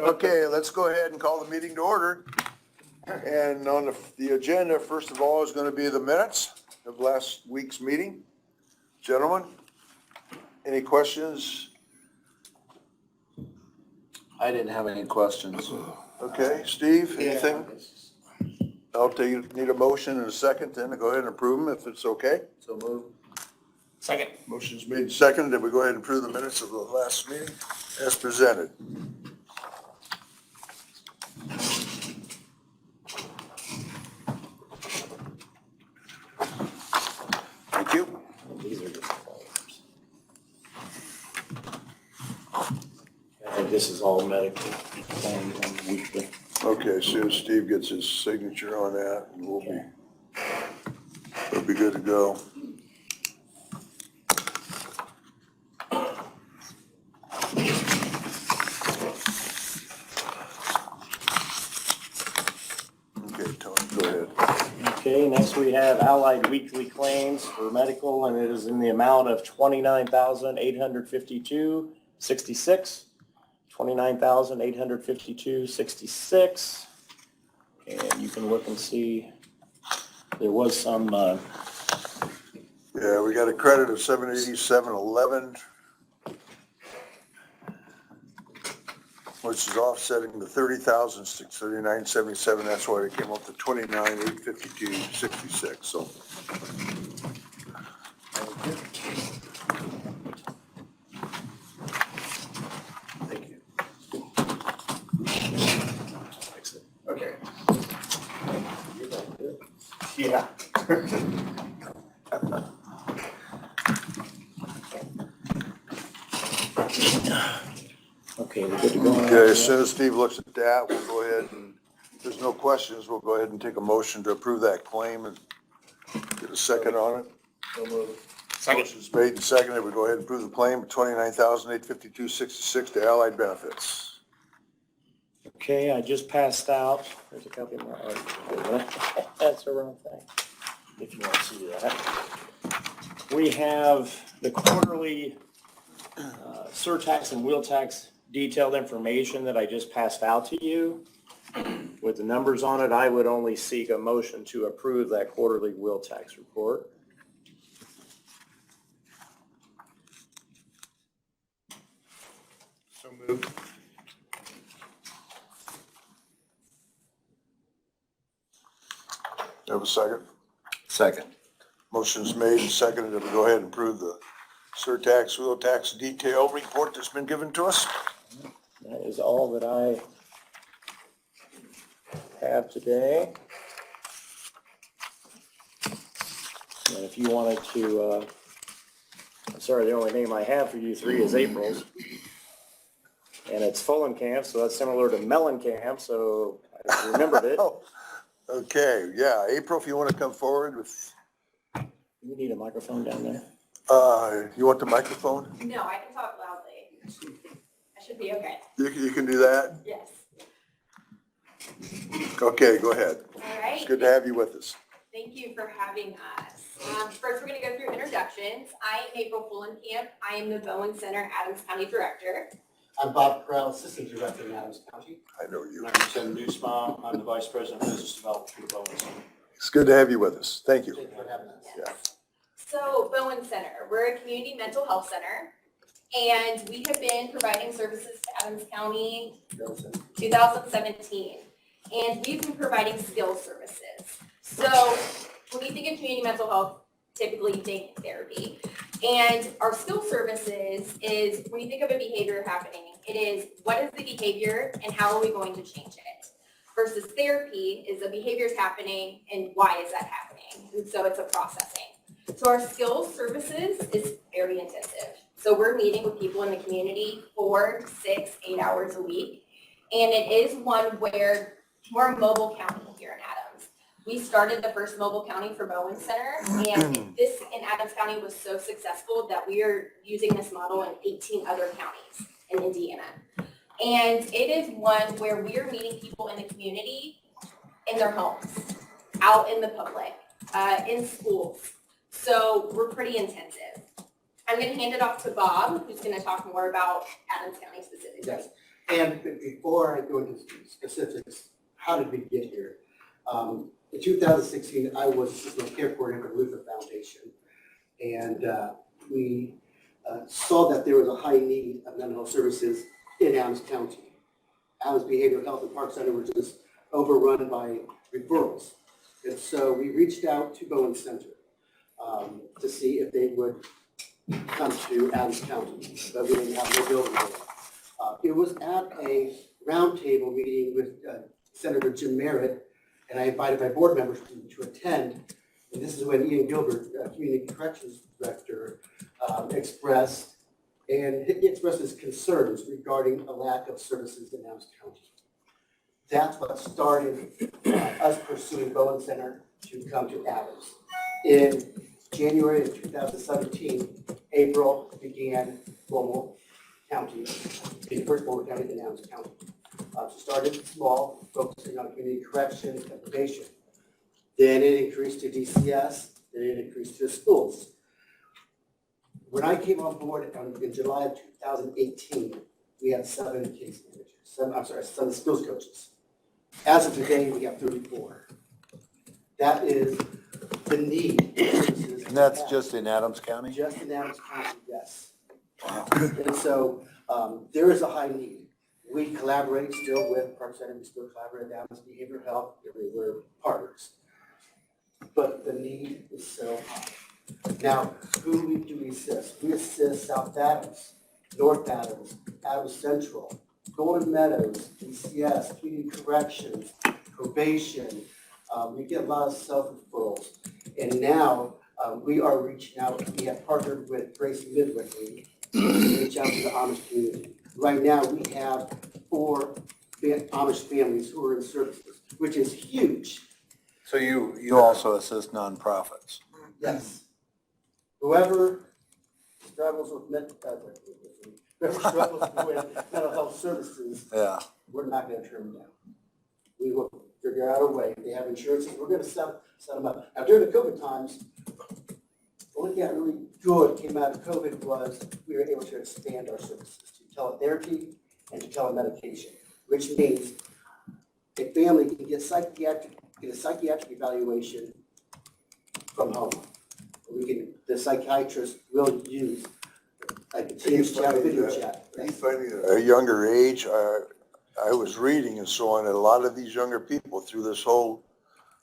Okay, let's go ahead and call the meeting to order. And on the agenda, first of all, is going to be the minutes of last week's meeting. Gentlemen, any questions? I didn't have any questions. Okay, Steve, anything? Need a motion and a second then to go ahead and approve them if it's okay. So move. Second. Motion's made and seconded that we go ahead and approve the minutes of the last meeting as presented. Thank you. These are just folders. I think this is all medical claims on weekly. Okay, as soon as Steve gets his signature on that, we'll be good to go. Okay, Tony, go ahead. Okay, next we have Allied weekly claims for medical, and it is in the amount of $29,852.66. $29,852.66. And you can look and see, there was some, Yeah, we got a credit of $787.11, which is offsetting the $30,639.77. That's why it came up to $29,852.66. So. Thank you. okay. Yeah. Okay, we're good to go. Okay, as soon as Steve looks at that, we'll go ahead and, if there's no questions, we'll go ahead and take a motion to approve that claim and get a second on it. So move. Second. Motion's made and seconded. We go ahead and approve the claim of $29,852.66 to Allied Benefits. Okay, I just passed out, there's a copy more. That's the wrong thing, if you want to see that. We have the quarterly surtax and wheel tax detailed information that I just passed out to you. With the numbers on it, I would only seek a motion to approve that quarterly wheel tax report. So move. Have a second? Second. Motion's made and seconded that we go ahead and approve the surtax, wheel tax detail report that's been given to us. That is all that I have today. And if you wanted to, I'm sorry, the only name I have for you three is April's. And it's Camp, so that's similar to Mellencamp, so I remembered it. Okay, yeah, April, if you want to come forward with, You need a microphone down there. you want the microphone? No, I can talk loudly. I should be okay. You can do that? Yes. Okay, go ahead. All right. It's good to have you with us. Thank you for having us. First, we're going to go through introductions. I am April Camp. I am the Bowen Center Adams County Director. I'm Bob Corral, Assistant Director in Adams County. I know you. I'm Tim Newsbaum. I'm the Vice President of Business Development for the Bowen Center. It's good to have you with us. Thank you. Thank you for having us. Yeah. So, Bowen Center, we're a community mental health center, and we have been providing services to Adams County 2017. And we've been providing skills services. So, when you think of community mental health, typically you think therapy. And our skill services is when you think of a behavior happening, it is what is the behavior and how are we going to change it? Versus therapy is the behavior is happening and why is that happening? And so it's a processing. So our skills services is very intensive. So we're meeting with people in the community 4, 6, 8 hours a week. And it is one where we're a mobile county here in Adams. We started the first mobile county for Bowen Center, and this in Adams County was so successful that we are using this model in 18 other counties in Indiana. And it is one where we are meeting people in the community, in their homes, out in the public, in schools. So we're pretty intensive. I'm going to hand it off to Bob, who's going to talk more about Adams County specifically. Yes. And before I go into specifics, how did we get here? In 2016, I was assistant care coordinator for Luther Foundation. And we saw that there was a high need of mental health services in Adams County. Adams Behavioral Health and Park Center was just overrun by referrals. And so we reached out to Bowen Center to see if they would come to Adams County, but we didn't have no building there. It was at a roundtable meeting with Senator Jim Merritt, and I invited my board members to attend. And this is when Ian Gilbert, Community Corrections Director, expressed his concerns regarding a lack of services in Adams County. That's what started us pursuing Bowen Center to come to Adams. In January of 2017, April began Normal County, the first Normal County in Adams County. So started small, focusing on community corrections and probation. Then it increased to DCS, then it increased to schools. When I came on board in July of 2018, we had 7 case managers, 7 skills coaches. As of today, we have 34. That is the need. And that's just in Adams County? Just in Adams County, yes. And so there is a high need. We collaborate still with Park Center, we still collaborate with Adams Behavioral Health, we're partners. But the need is so high. Now, who do we assist? We assist South Adams, North Adams, Adams Central, Golden Meadows, DCS, Community Corrections, probation. We get a lot of self-referrals. And now we are reaching out. We have partnered with Grace Midway to reach out to the Amish community. Right now, we have 4 Amish families who are in services, which is huge. So you also assist nonprofits? Yes. Whoever struggles with mental health services, Yeah. we're not going to turn them down. We will figure out a way. If they have insurances, we're going to set them up. Now, during the COVID times, what got really good came out of COVID was we were able to expand our services to teletherapy and to telemedication, which means a family can get a psychiatric evaluation from home. The psychiatrist will use a Teams chat, video chat. Are you finding at a younger age, I was reading and so on, that a lot of these younger people through this whole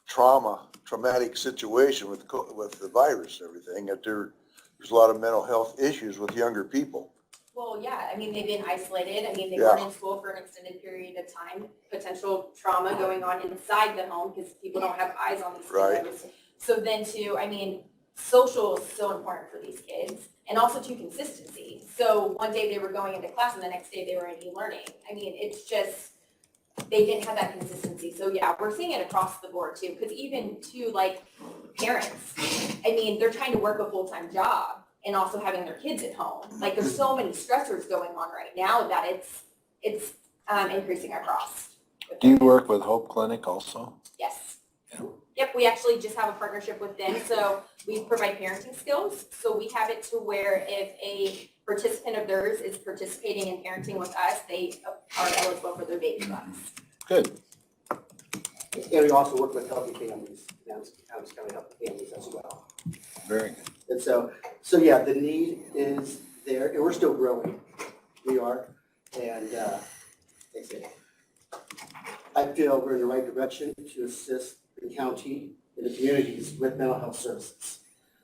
traumatic situation with the virus and everything, that there's a lot of mental health issues with younger people. Well, yeah, I mean, they've been isolated. I mean, they Yeah. weren't in school for an extended period of time, potential trauma going on inside the home because people don't have eyes on these Right. kids. So then social is so important for these kids, and also to consistency. So one day they were going into class and the next day they were in e-learning. I mean, it's just, they didn't have that consistency. So yeah, we're seeing it across the board too, because even to like parents, I mean, they're trying to work a full-time job and also having their kids at home. Like there's so many stressors going on right now that it's increasing our cost. Do you work with Hope Clinic also? Yes. Yeah. Yep, we actually just have a partnership with them. So we provide parenting skills. So we have it to where if a participant of theirs is participating in parenting with us, they are eligible for their baby bonus. Good. And we also work with healthy families, Adams County Healthy Families as well. Very good. And so yeah, the need is there, and we're still growing. We are, and like I said, I feel we're in the right direction to assist the county and the communities with mental health services.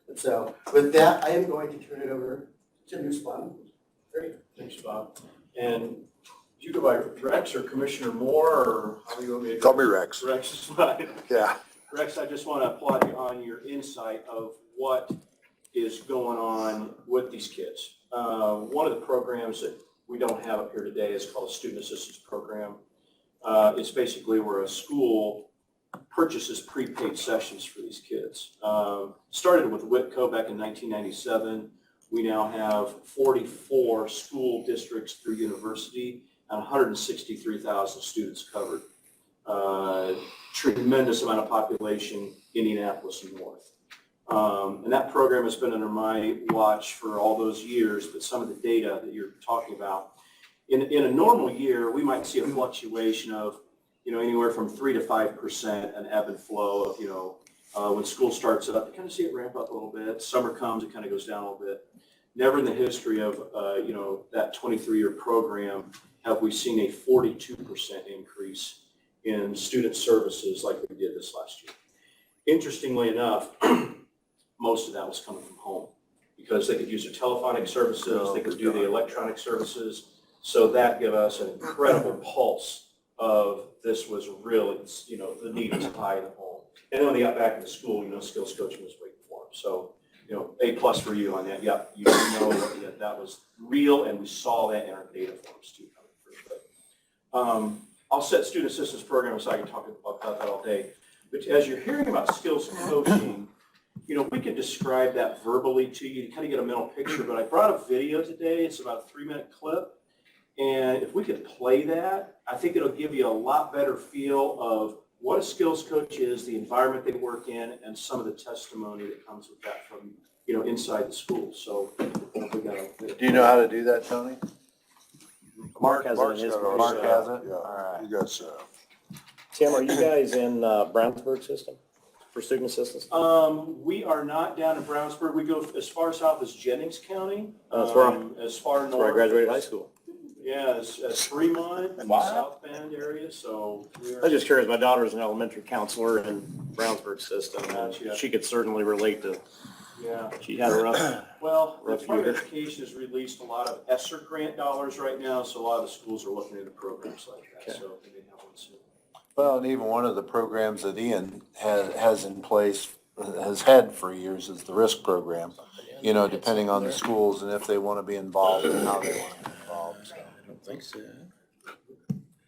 And so with that, I am going to turn it over to Nussbaum. Great, thanks, Bob. And do you go by Rex or Commissioner Moore, or how do you want me to? Call me Rex. Rex is fine. Yeah. Rex, I just want to applaud you on your insight of what is going on with these kids. One of the programs that we don't have up here today is called a Student Assistance Program. It's basically where a school purchases prepaid sessions for these kids. Started with Whitco back in 1997. We now have 44 school districts through university and 163,000 students covered. Tremendous amount of population, Indianapolis and north. And that program has been under my watch for all those years, but some of the data that you're talking about in a normal year, we might see a fluctuation of, anywhere from 3 to 5%, an ebb and flow of, when school starts up, you kind of see it ramp up a little bit. Summer comes, it kind of goes down a little bit. Never in the history of, that 23-year program have we seen a 42% increase in student services like we did this last year. Interestingly enough, most of that was coming from home because they could use their telephonic services, they could do the electronic services. So that gave us an incredible pulse of this was really, the need was high in the home. And then when they got back into school, skills coaching was waiting for them. So, A+ for you on that. Yeah, you know that was real, and we saw that in our data forms too. I'll set student assistance program so I can talk about that all day. But as you're hearing about skills coaching, we could describe that verbally to you to kind of get a mental picture. But I brought a video today. It's about a 3-minute clip. And if we could play that, I think it'll give you a lot better feel of what a skills coach is, the environment they work in, and some of the testimony that comes with that from, inside the school. So Do you know how to do that, Tony? Mark has it in Mark's his. got ours. Mark has it? Yeah, All right. you guys, Tim, are you guys in Brownsburg system for student assistance? We are not down in Brownsburg. We go as far south as Jennings County. That's where I'm- As far north. That's where I graduated high school. Yeah, as Fremont and the Wow. South Bend area, so. I was just curious, my daughter's an elementary counselor in Brownsburg system, and Gotcha. she could certainly relate to, Yeah, she had a rough, well, the Rough Department of year. Education has released a lot of ESSER grant dollars right now, so a lot of the schools are looking into programs like that, Okay. so they may have one soon. Well, and even one of the programs that Ian has in place, has had for years is the RISK program. Depending on the schools and if they want to be involved and how they want to be involved. So. I don't think so.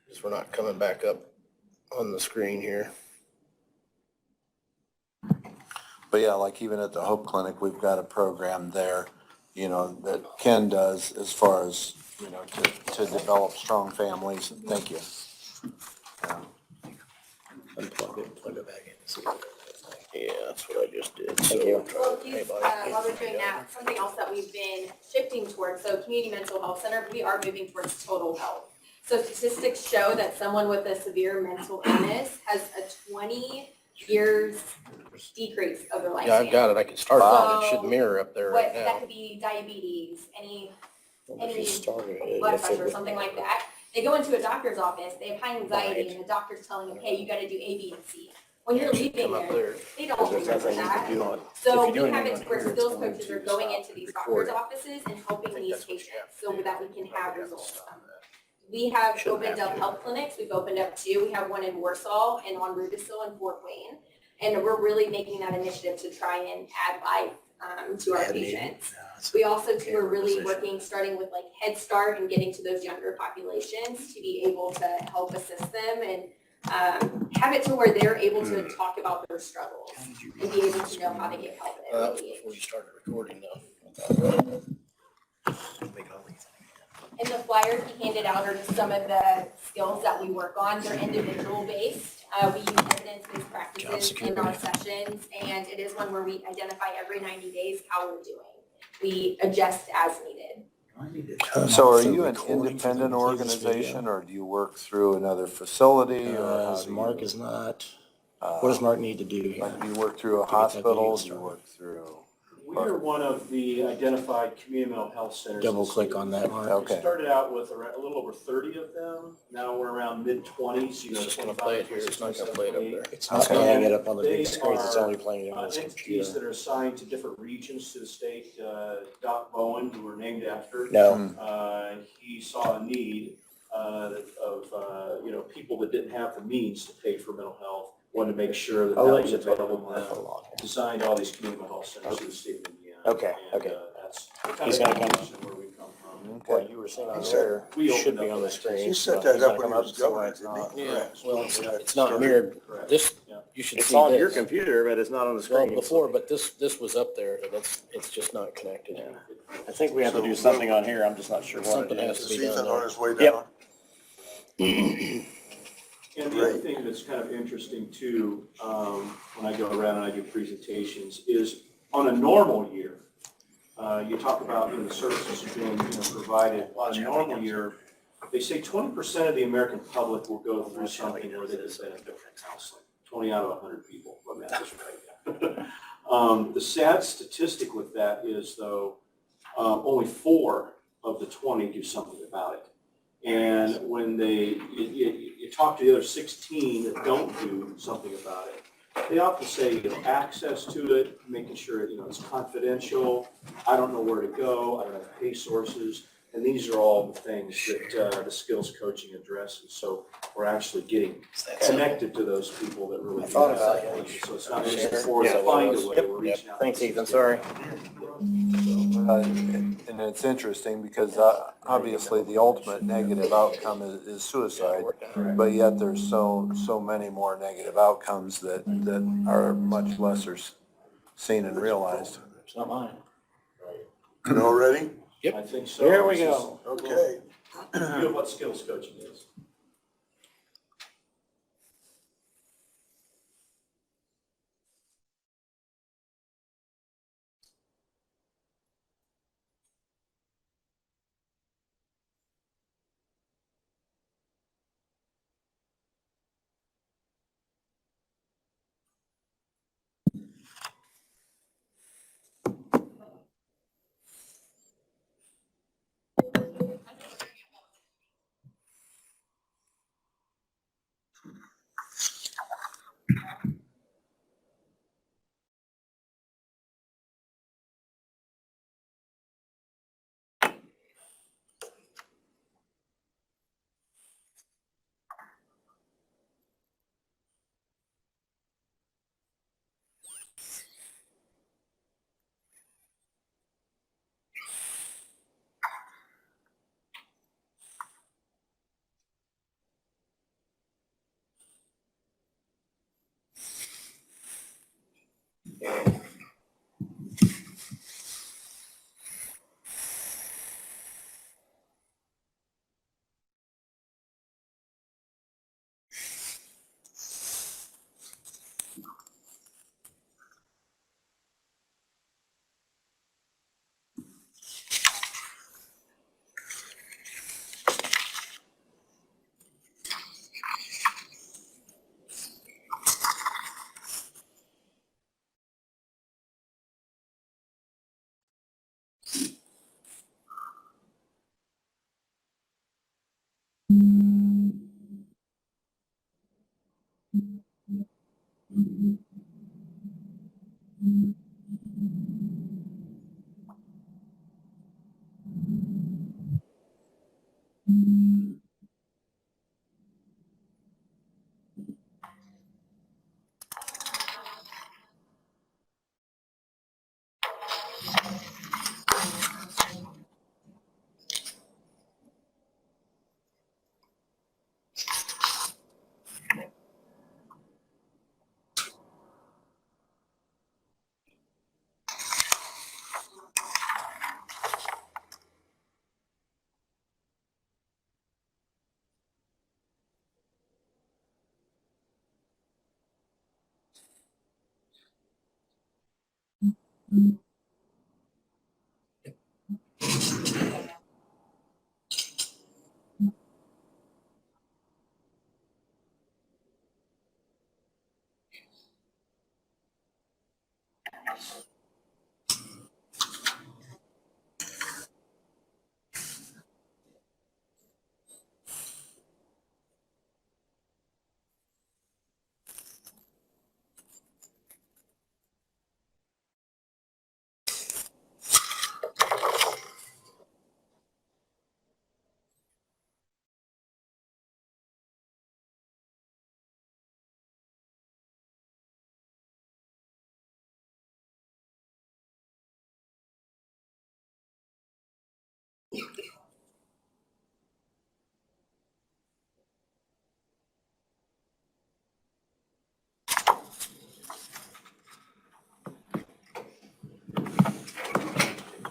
Just we're not coming back up on the screen here. But yeah, like even at the Hope Clinic, we've got a program there, that Ken does as far as, to develop strong families. Thank you. Yeah. Unplug it, plug it back in. See what yeah, that's what I just did. Thank you. Well, while we're doing that, something else that we've been shifting towards, so Community Mental Health Center, we are moving towards total health. So statistics show that someone with a severe mental illness has a 20 years decrease of their lifespan. Yeah, I've got it. I can start it. It should So, mirror up there right That now. could be diabetes, any If you started it, blood if it pressure, would- something like that. They go into a doctor's office, they have high anxiety, and the doctor's telling them, hey, you gotta do A, B, and C. When you're leaving Come up there, there. they don't There's remember nothing you that. can do on. So if we you do have anything it where on here, skills it's going coaches to are going stop into these recording. doctor's offices and I helping think these that's what you patients have to so do. that we can have Probably results. stop that. We have Shouldn't opened have up to. health clinics. We've opened up 2. We have one in Warsaw and on Rudisill and Fort Wayne. And we're really making that initiative to try and add life to our Add meaning. patients. No, it's- We also too are really Position. working, starting with like Head Start and getting to those younger populations to be able to help assist them and have it to where they're able to talk about their struggles How did you and be able to know how to get help at That an was early age. before you started recording though. Make all these. And the flyers we handed out are just some of the skills that we work on. They're individual based. We use evidence-based practices in our sessions, and it is one where we identify every 90 days how we're doing. We adjust as needed. So are you an independent organization or do you work through another facility or how do you? Mark is not, what does Mark need to do here? Like, do you work through a To get that hospital? video Do you work through? We are one of the identified community mental health centers. in the Double click state. on that, Mark. We Okay. started out with a little over 30 of them. Now we're around mid-20s, It's just gonna play it here. It's not gonna play it up there. it's not gonna hang it up on the They big screen, it's are, only playing it on his entities computer. that are assigned to different regions to the state. Doc Bowen, who we're named after, No, he saw a need of people that didn't have the means to pay for mental health, wanted to make sure that I'll that let was you talk available. about that for a long time. Designed all these community mental health centers in the state of Indiana. Okay, And, okay. That's He's kind gonna of come. where we come from. What you were saying on He said- there We should opened be up on the that. screen. He set but that he's up gonna when come he up was and see why governor, it's didn't not. he? Yeah, well, it's not Started- mirrored. Correct. This, Yeah. you should It's see on your this. computer, but it's not on the Well, screen. before, but this was up there, but it's just not connected. Yeah. I think we have to So do something on here, I'm just not sure what Something it has is. to be Season done there. on his way Yep. down. And the other thing that's kind of interesting too, when I go around and I give presentations, is on a normal year, you talk about the services being provided. On a normal year, They say 20% of the American public will go through something where they just benefit from counseling. 20 out of 100 people, my math is right. The sad statistic with that is, though, only 4 of the 20 do something about it. And when you talk to the other 16 that don't do something about it, they often say, access to it, making sure, it's confidential. I don't know where to go. I don't have pay sources. And these are all the things that the skills coaching addresses. So we're actually getting connected to those people that really. I thought need about that. it. So it's not just before they find a way, we're reaching out. Thanks, Ethan, sorry. And it's interesting because obviously the ultimate negative outcome is suicide, but yet there's so many more negative outcomes that are much lesser seen and realized. It's not mine. You all ready? Yep. I think so. Here we go. Okay. View of what skills coaching is.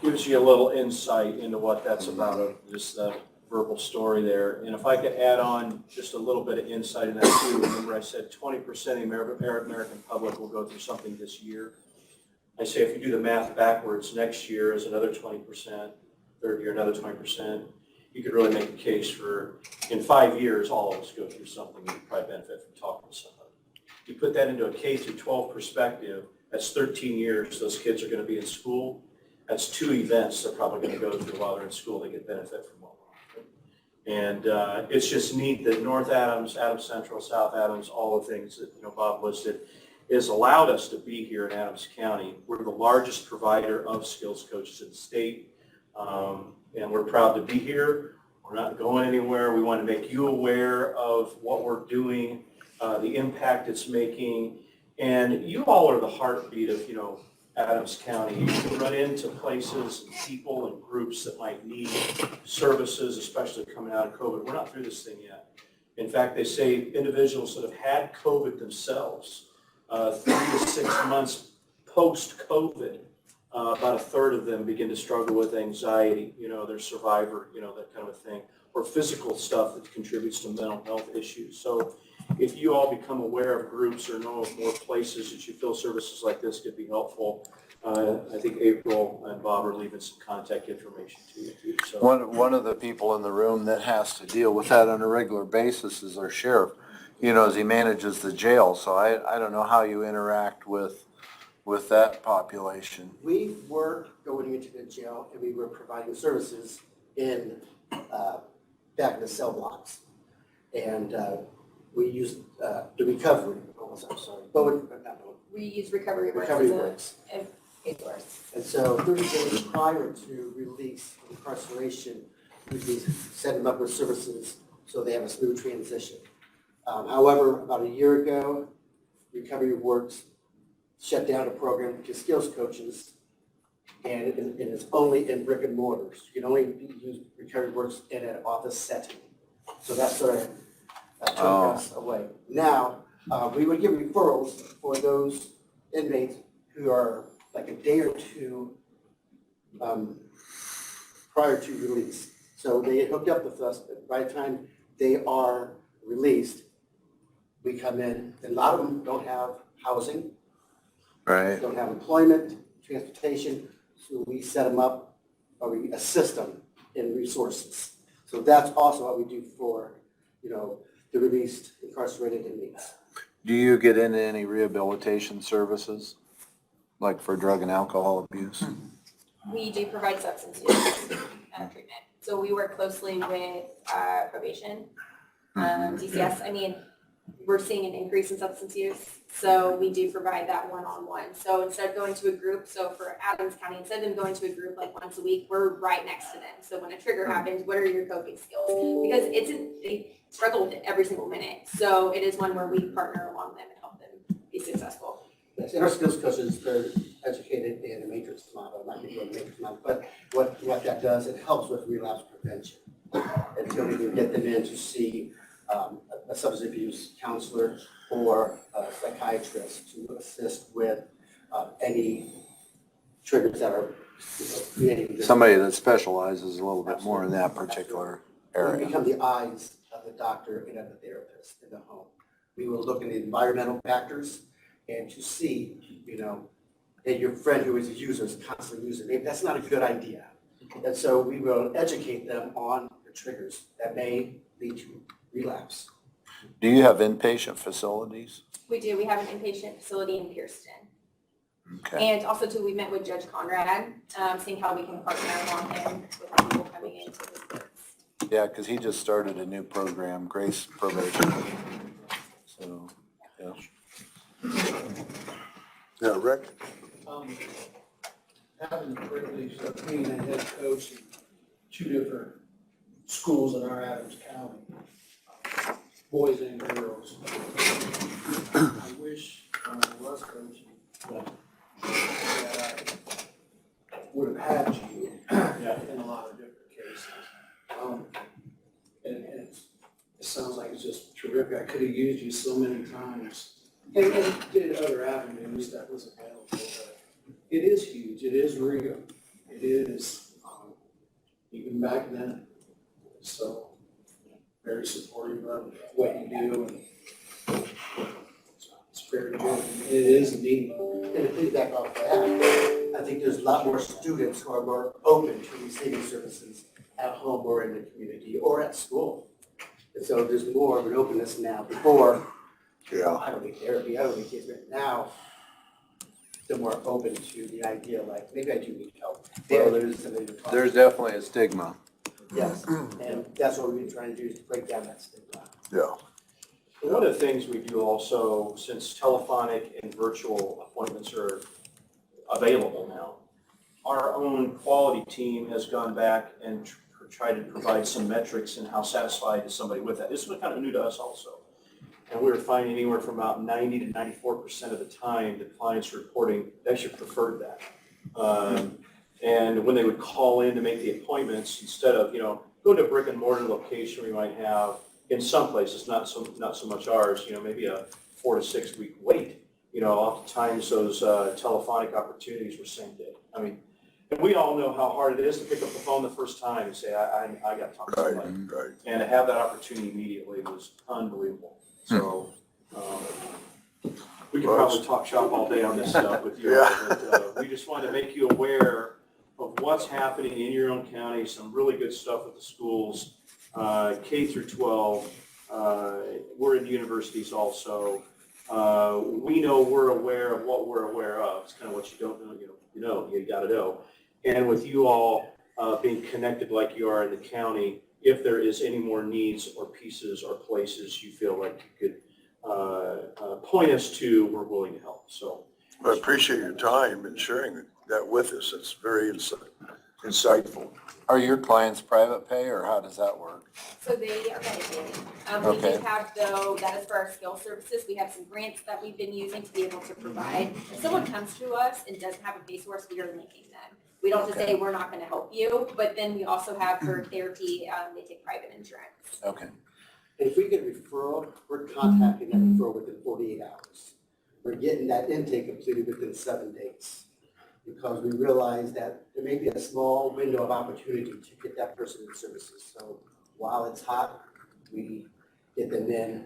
Gives you a little insight into what that's about, this verbal story there. And if I could add on just a little bit of insight in that too, remember I said 20% of the American public will go through something this year. I say if you do the math backwards, next year is another 20%, third year another 20%. you could really make a case for, in 5 years, all of us go through something that would probably benefit from talking to somebody. You put that into a K through 12 perspective, that's 13 years those kids are going to be in school. That's 2 events they're probably going to go through while they're in school. They get benefit from what we're offering. And it's just neat that North Adams, Adams Central, South Adams, all the things that Bob listed, has allowed us to be here in Adams County. We're the largest provider of skills coaches in the state, and we're proud to be here. We're not going anywhere. We want to make you aware of what we're doing, the impact it's making, and you all are the heartbeat of, Adams County. You run into places and people and groups that might need services, especially coming out of COVID. We're not through this thing yet. In fact, they say individuals that have had COVID themselves, 3 to 6 months post-COVID, about a third of them begin to struggle with anxiety, their survivor, that kind of a thing, or physical stuff that contributes to mental health issues. So if you all become aware of groups or know of more places that you feel services like this could be helpful, I think April and Bob are leaving some contact information to you too. So One of the people in the room that has to deal with that on a regular basis is our sheriff, as he manages the jail. So I don't know how you interact with that population. We were going into the jail and we were providing services in, back in the cell blocks. And we used the recovery, We use Recovery Works recovery as works. a source. And so 30 days prior to release and incarceration, we'd be setting them up with services so they have a smooth transition. However, about a year ago, Recovery Works shut down a program because skills coaches, and it's only in brick and mortars. You can only use Recovery Works in an office setting. So that sort of took us away. Now, we would give referrals for those inmates who are like a day or two prior to release. So they get hooked up with us, but by the time they are released, we come in, and a lot of them don't have housing, Right. don't have employment, transportation, so we set them up, or we assist them in resources. So that's also what we do for, the released incarcerated inmates. Do you get into any rehabilitation services, like for drug and alcohol abuse? We do provide substance use treatment. So we work closely with probation, DCS. I mean, we're seeing an increase in substance use, so we do provide that one-on-one. So instead of going to a group, so for Adams County, instead of them going to a group like once a week, we're right next to them. So when a trigger happens, what are your coping skills? Because they struggle with it every single minute. So it is one where we partner along them and help them be successful. Yes, and our skills coaches, they're educated in a matrix model, not going to go to matrix model, but what that does, it helps with relapse prevention. And so we can get them in to see a substance abuse counselor or a psychiatrist to assist with any triggers that are creating this. Somebody that specializes a little bit more in that particular We area. become the eyes of the doctor and of the therapist in the home. We will look at the environmental factors and to see, that your friend who is a user is constantly using, maybe that's not a good idea. And so we will educate them on the triggers that may lead to relapse. Do you have inpatient facilities? We do. We have an inpatient facility in Pearston. Okay. And also too, we met with Judge Conrad, seeing how we can partner along him with people coming into his courts. Yeah, because he just started a new program, Grace Probation. So, yeah. Yeah, Rick? Having the privilege of being a head coach in 2 different schools in our Adams County, boys and girls. I wish when I was coaching that I would have had you in a lot of different cases. And it sounds like it's just terrific. I could have used you so many times and did other avenues that was available. But it is huge. It is real. It is, even back then. So very supportive of what you do, and it's very good. It is neat. And to piggyback off that, I think there's a lot more students who are more open to receiving services at home or in the community or at school. And so there's more of an openness now. Before, Yeah. I don't need therapy, I don't need kids, but now they're more open to the idea, like, maybe I do need help. Well, Therapy is something to talk There's about. definitely a stigma. Yes, and that's what we've been trying to do, is to break down that stigma. Yeah. One of the things we do also, since telephonic and virtual appointments are available now, our own quality team has gone back and tried to provide some metrics and how satisfied is somebody with that. This was kind of new to us also. And we were finding anywhere from about 90 to 94% of the time, the clients reporting they actually preferred that. And when they would call in to make the appointments, instead of, go to a brick and mortar location, we might have, in some places, not so much ours, maybe a 4 to 6 week wait. Oftentimes those telephonic opportunities were same day. I mean, and we all know how hard it is to pick up the phone the first time and say, I got to talk to Right, somebody. right. And to have that opportunity immediately was unbelievable. So, we could probably talk shop all day on this stuff with you, Yeah. but we just wanted to make you aware of what's happening in your own county, some really good stuff with the schools, K through 12. We're in universities also. We're aware of what we're aware of. It's kind of what you don't know, you gotta know. And with you all being connected like you are in the county, if there is any more needs or pieces or places you feel like you could point us to, we're willing to help. So I appreciate your time and sharing that with us. It's very insightful. Are your clients private pay or how does that work? So they are Medicaid. We Okay. do have, though, that is for our skill services. We have some grants that we've been using to be able to provide. If someone comes to us and doesn't have a pay source, we are linking them. We don't just say, we're not going to help you, but then we also have for therapy, they take private insurance. Okay. And if we get a referral, we're contacting that referral within 48 hours. We're getting that intake completed within 7 days. Because we realize that there may be a small window of opportunity to get that person in services. So while it's hot, we get them in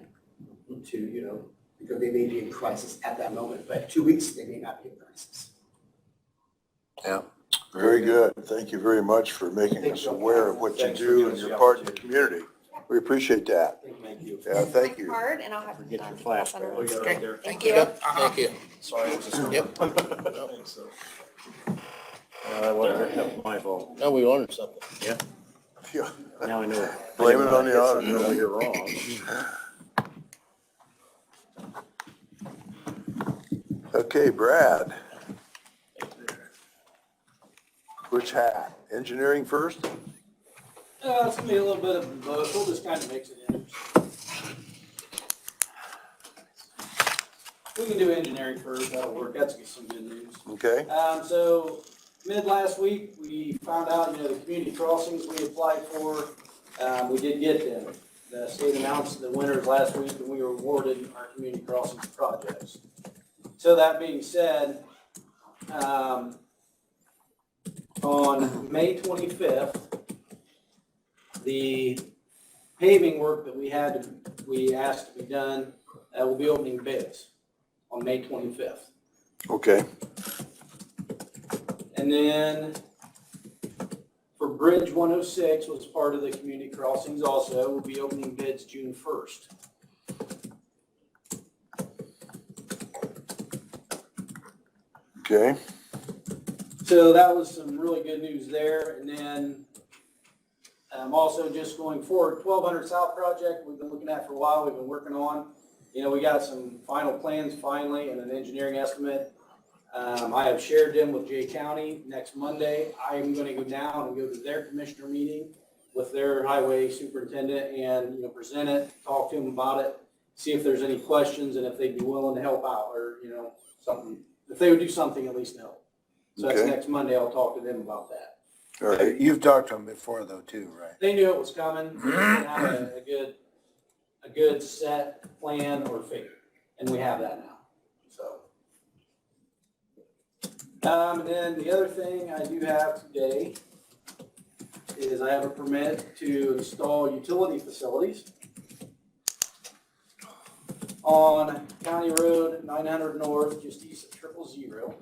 to, because they may be in crisis at that moment, but 2 weeks, they may not be in crisis. Yeah. Very good. Thank you very much for making us aware of what you Thanks for do giving and us the your part in the opportunity. community. We appreciate that. thank you. Yeah, thank My you. card, and I'll have. Forget your Don flash pass that drive. Oh, you got it right there. Thank you. Thank you. Sorry, it was just. Yep. That wasn't my fault. Now we learned something. Yeah. Now I know. Blame it on the I auditor. know you're wrong. Okay, Brad. Which hat? Engineering first? It's gonna be a little bit of both, we'll just kind of mix it in. We can do engineering first, that'll work, that's some good news. Okay. So mid last week, we found out, the community crossings we applied for, we did get them. The state announced the winners last week and we were awarded our community crossings projects. So that being said, on May 25th, the paving work that we asked to be done, will be opening bids on May 25th. Okay. And then for Bridge 106 was part of the community crossings also, we'll be opening bids June 1st. Okay. So that was some really good news there. And then also just going forward, 1200 South project we've been looking at for a while, we've been working on. We got some final plans finally and an engineering estimate. I have shared them with Jay County. Next Monday, I am going to go down and go to their commissioner meeting with their highway superintendent and, present it, talk to them about it, see if there's any questions and if they'd be willing to help out or, something, if they would do something at least to help. So that's Okay. next Monday, I'll talk to them about that. All right. You've talked to them before though too, right? They knew it was coming, we didn't have a good set plan or figure, and we have that now, so. And then the other thing I do have today is I have a permit to install utility facilities on County Road 900 North, just east of 000.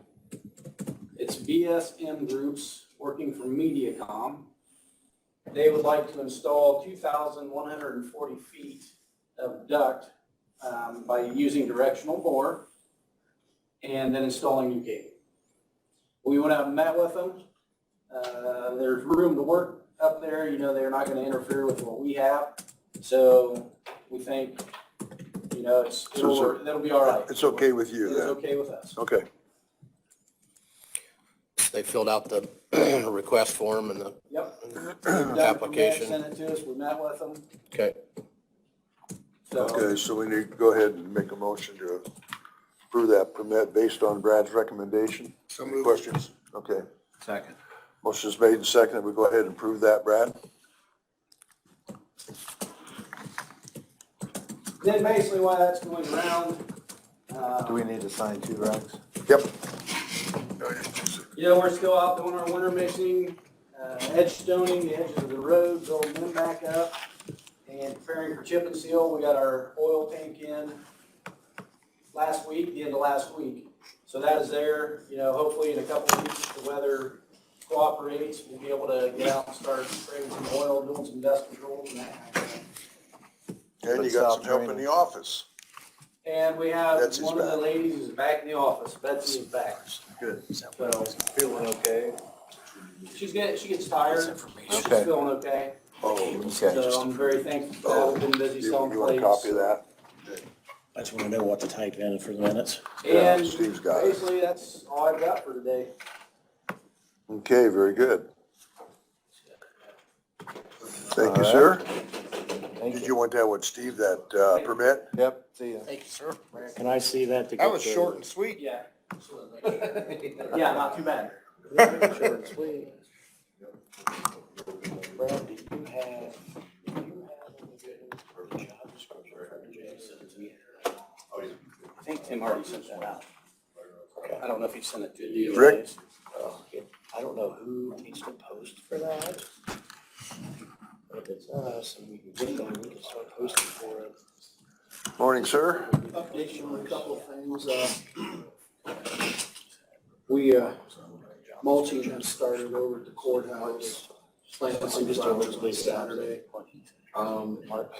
It's BSM Groups working for MediaCom. They would like to install 2,140 feet of duct by using directional bore and then installing new cable. We went out and met with them. There's room to work up there. You know, they're not going to interfere with what we have. So we think, you know, it'll be all right. It's okay with you It's then? okay with us. Okay. They filled out the request form and the Yep. Done the application. permit, Sent it to us. We met with them. Okay. So Okay, so we need to go ahead and make a motion to approve that permit based on Brad's recommendation. Any questions? Okay. Second. Motion's made and seconded. We go ahead and approve that, Brad? then basically while that's going around, Do we need to sign 2 regs? Yep. you know, we're still out doing our winter mixing, edge stoning, the edges of the road, building them back up, and preparing for chip and seal. We got our oil tank in last week, the end of last week. So that is there, you know, hopefully in a couple of weeks, if the weather cooperates, we'll be able to get out and start spraying some oil, doing some dust controls and that kind of thing. And you got some help in the office. And we have Betsy's one of the back. ladies is back in the office. Betsy is back. Good. So Feeling okay? she gets tired. She's Okay. feeling okay. Oh, Okay. So I'm very thankful for that. We've been busy you selling want a plates. copy of that? I just want to know what to type in for the minutes. Yeah, And Steve's got it. basically, that's all I've got for today. Okay, very good. Thank you, All sir. Thank Did you. you want that with Steve, that permit? Yep, see ya. Thank you, sir. Can I see that to get That was the- short and sweet. Yeah. Yeah, not too bad. Short and sweet. Brad, do you have any job description for Jason? I think Tim already sent that out. I don't know if he sent it to you. Rick? I don't know who needs to post for that. But if it's us and we can get them, we can start posting for it. Morning, sir. Update you on a couple of things. Mulching has started over at the courthouse. Plant sunflowers on Saturday.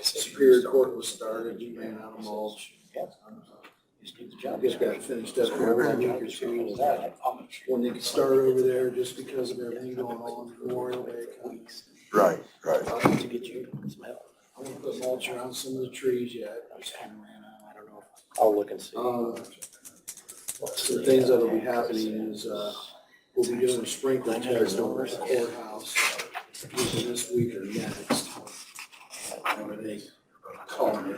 Superior Court was started, we ran out of mulch. Just got finished up here a week or two. When they could start over there, just because of everything going on, Memorial Day coming. Right, right. To get you some help. I'm gonna put mulch around some of the trees yet. I just kinda ran out, I don't know. I'll look and see. Some things that'll be happening is, we'll be doing a sprinkler test over at the courthouse, either this week or next. Whatever they call it.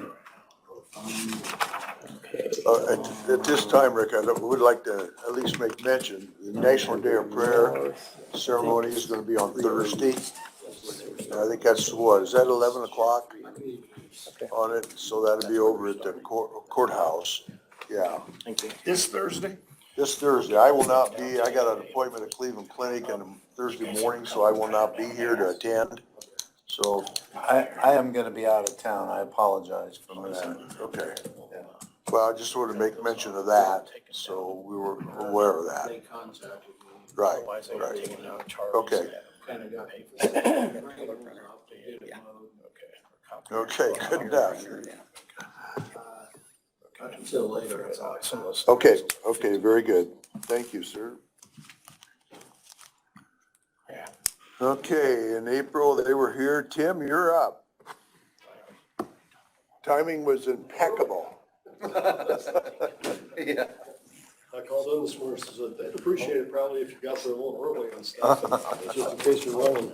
At this time, Rick, I would like to at least make mention, the National Day of Prayer ceremony is gonna be on Thursday. And I think that's what, is that 11 o'clock on it? So that'll be over at the courthouse. Yeah. Thank you. This Thursday? This Thursday. I will not be, I got an appointment at Cleveland Clinic on Thursday morning, so I will not be here to attend. So, I am gonna be out of town. I apologize for missing. okay. Well, I just wanted to make mention of that, so we were aware of that. They contacted me. Right, Otherwise, they right. would take it out of Charlie's. Okay. Kinda got paid for Okay, good enough. until later. Okay, okay, very good. Thank you, sir. Yeah. Okay, in April, they were here. Tim, you're up. Timing was impeccable. Yeah. I called them this morning, said they'd appreciate it probably if you got there a little early and stuff, just in case you're running.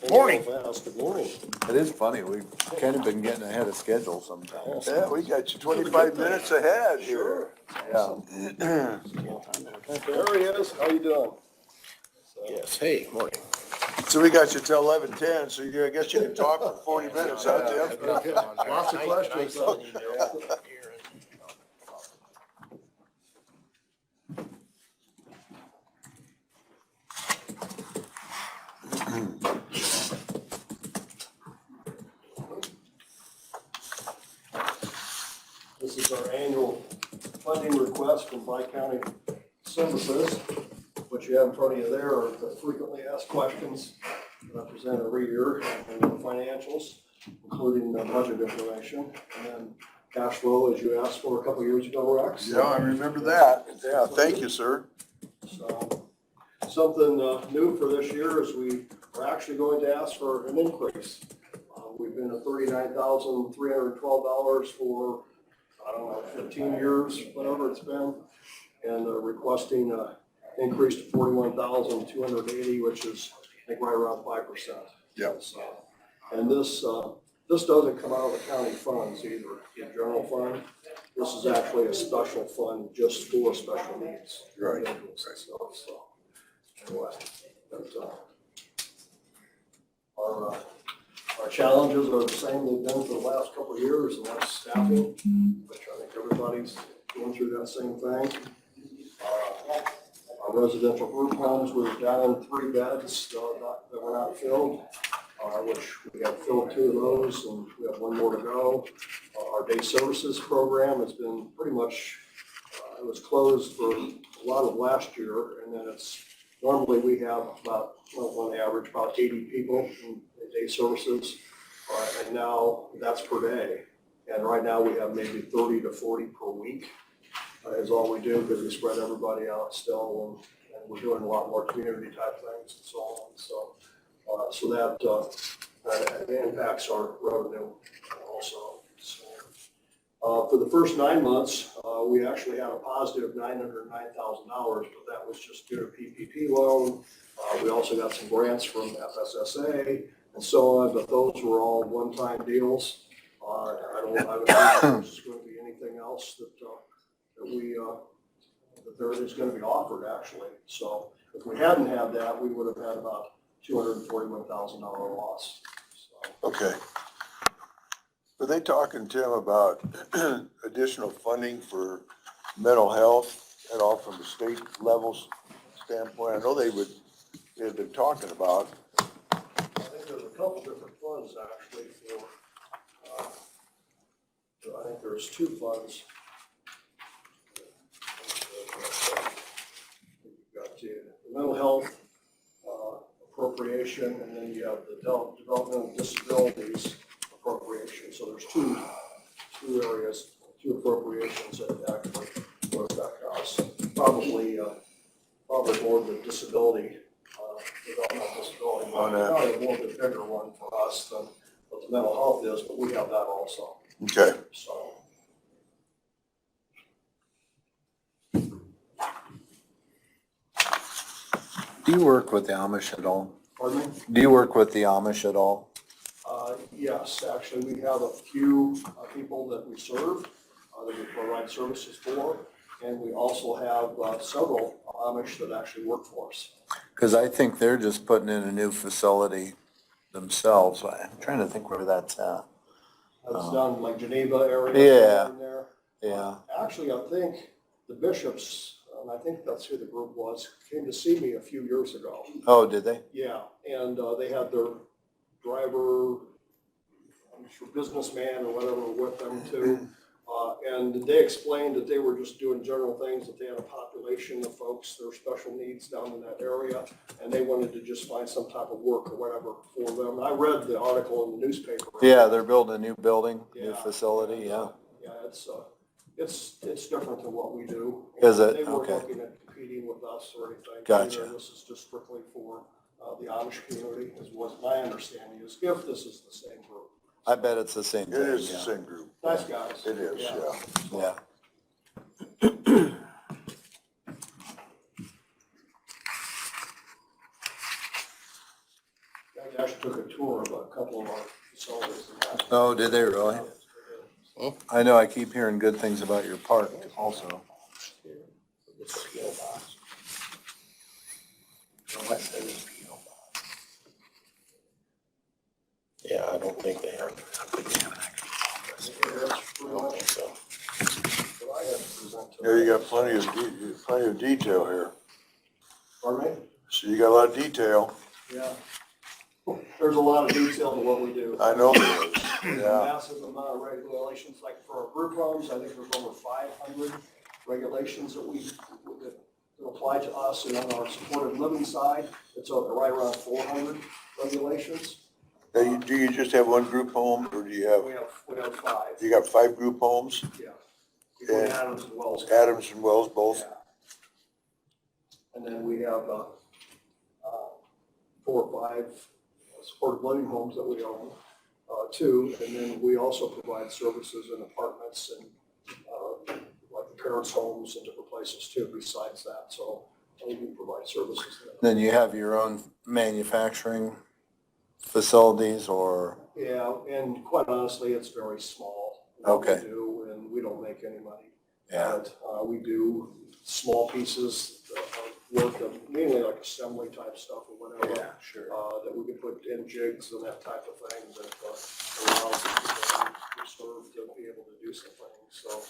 Morning. Fast, good morning. It is funny, we've kind of been getting ahead of schedule sometimes. Yeah, we got you 25 minutes ahead here. Yeah. There he is, how you doing? Yes, hey, morning. So we got you till 11:10, so I guess you can talk for 40 minutes, huh, Tim? Lots of questions. This is our annual funding request from Bi-County Services. What you have in front of you there are the frequently asked questions that I present every year, and the financials, including the budget information, and then cash flow, as you asked for a couple years ago, Rex. Yeah, I remember that. Yeah, thank you, sir. So, something new for this year is we are actually going to ask for an increase. We've been at $39,312 for, I don't know, 15 years, whatever it's been, and requesting an increase to $41,280, which is, I think, right around 5%. Yeah. So, and this doesn't come out of the county funds either, the general fund. This is actually a special fund just for special needs. Right. individuals and stuff, so, anyway, but, our challenges are the same they've been for the last couple of years, and that's staffing, which I think everybody's going through that same thing. Our residential group homes, we're down 3 beds that were not filled, which we have filled 2 of those, and we have 1 more to go. Our day services program has been pretty much, it was closed for a lot of last year, and then normally we have about, on average, about 80 people in day services, and now that's per day. And right now we have maybe 30 to 40 per week is all we do, because we spread everybody out still, and we're doing a lot more community type things and so on. So that impacts our revenue also. So, for the first 9 months, we actually had a positive $909,000, but that was just due to PPP loan. We also got some grants from FSSA and so on, but those were all one-time deals. I don't think there's going to be anything else that there is going to be offered, actually. So if we hadn't had that, we would have had about $241,000 loss. So. Okay. Were they talking, Tim, about additional funding for mental health at all from the state levels standpoint? I know they've been talking about. I think there's a couple different funds actually for, I think there's 2 funds. You've got the mental health appropriation, and then you have the developmental disabilities appropriation. So there's two areas, 2 appropriations that actually will affect us. Probably more the disability, developmental disability one. Probably a little bit bigger one for us than what the mental health is, but we have that also. Okay. So. Do you work with the Amish at all? Pardon me? Do you work with the Amish at all? Yes, actually, we have a few people that we serve, that we provide services for, and we also have several Amish that actually work for us. Because I think they're just putting in a new facility themselves. I'm trying to think where that's at. That's down like Geneva area. Yeah. In there. Yeah. Actually, I think the bishops, and I think that's who the group was, came to see me a few years ago. Oh, did they? Yeah, and they had their driver, I'm sure businessman or whatever with them too. And they explained that they were just doing general things, that they had a population of folks, their special needs down in that area, and they wanted to just find some type of work or whatever for them. And I read the article in the newspaper. Yeah, they're building a new building, new Yeah. facility, yeah. Yeah, it's different than what we do. Is it? They weren't Okay. looking at competing with us or anything. Gotcha. Either. This is just strictly for the Amish community, is what my understanding is, if this is the same group. I bet it's the same It thing, is the yeah. same group. Nice guys. It is, yeah. Yeah. I actually took a tour of a couple of our facilities. Oh, did they really? I know, I keep hearing good things about your park also. Yeah, I don't think they have. Yeah, you got plenty of detail here. Pardon me? So you got a lot of detail. Yeah. There's a lot of detail to what we do. I know there is, yeah. Massive amount of regulations, like for our group homes, I think there's over 500 regulations that apply to us, and on our supported living side, it's right around 400 regulations. Now, do you just have one group home, or do you have, We have 5, you got 5 group homes? yeah. Between And Adams and Wells. Adams and Wells both? Yeah. And then we have 4 or 5 supported living homes that we own, too. And then we also provide services in apartments and like the parents' homes and different places too besides that. So we can provide services there. Then you have your own manufacturing facilities or, Yeah, and quite honestly, it's very small. what we Okay. do, and we don't make any money. yeah, But we do small pieces of work, mainly like assembly type stuff or whatever. sure. That we can put in jigs and that type of thing that allows us to serve to be able to do some things. So,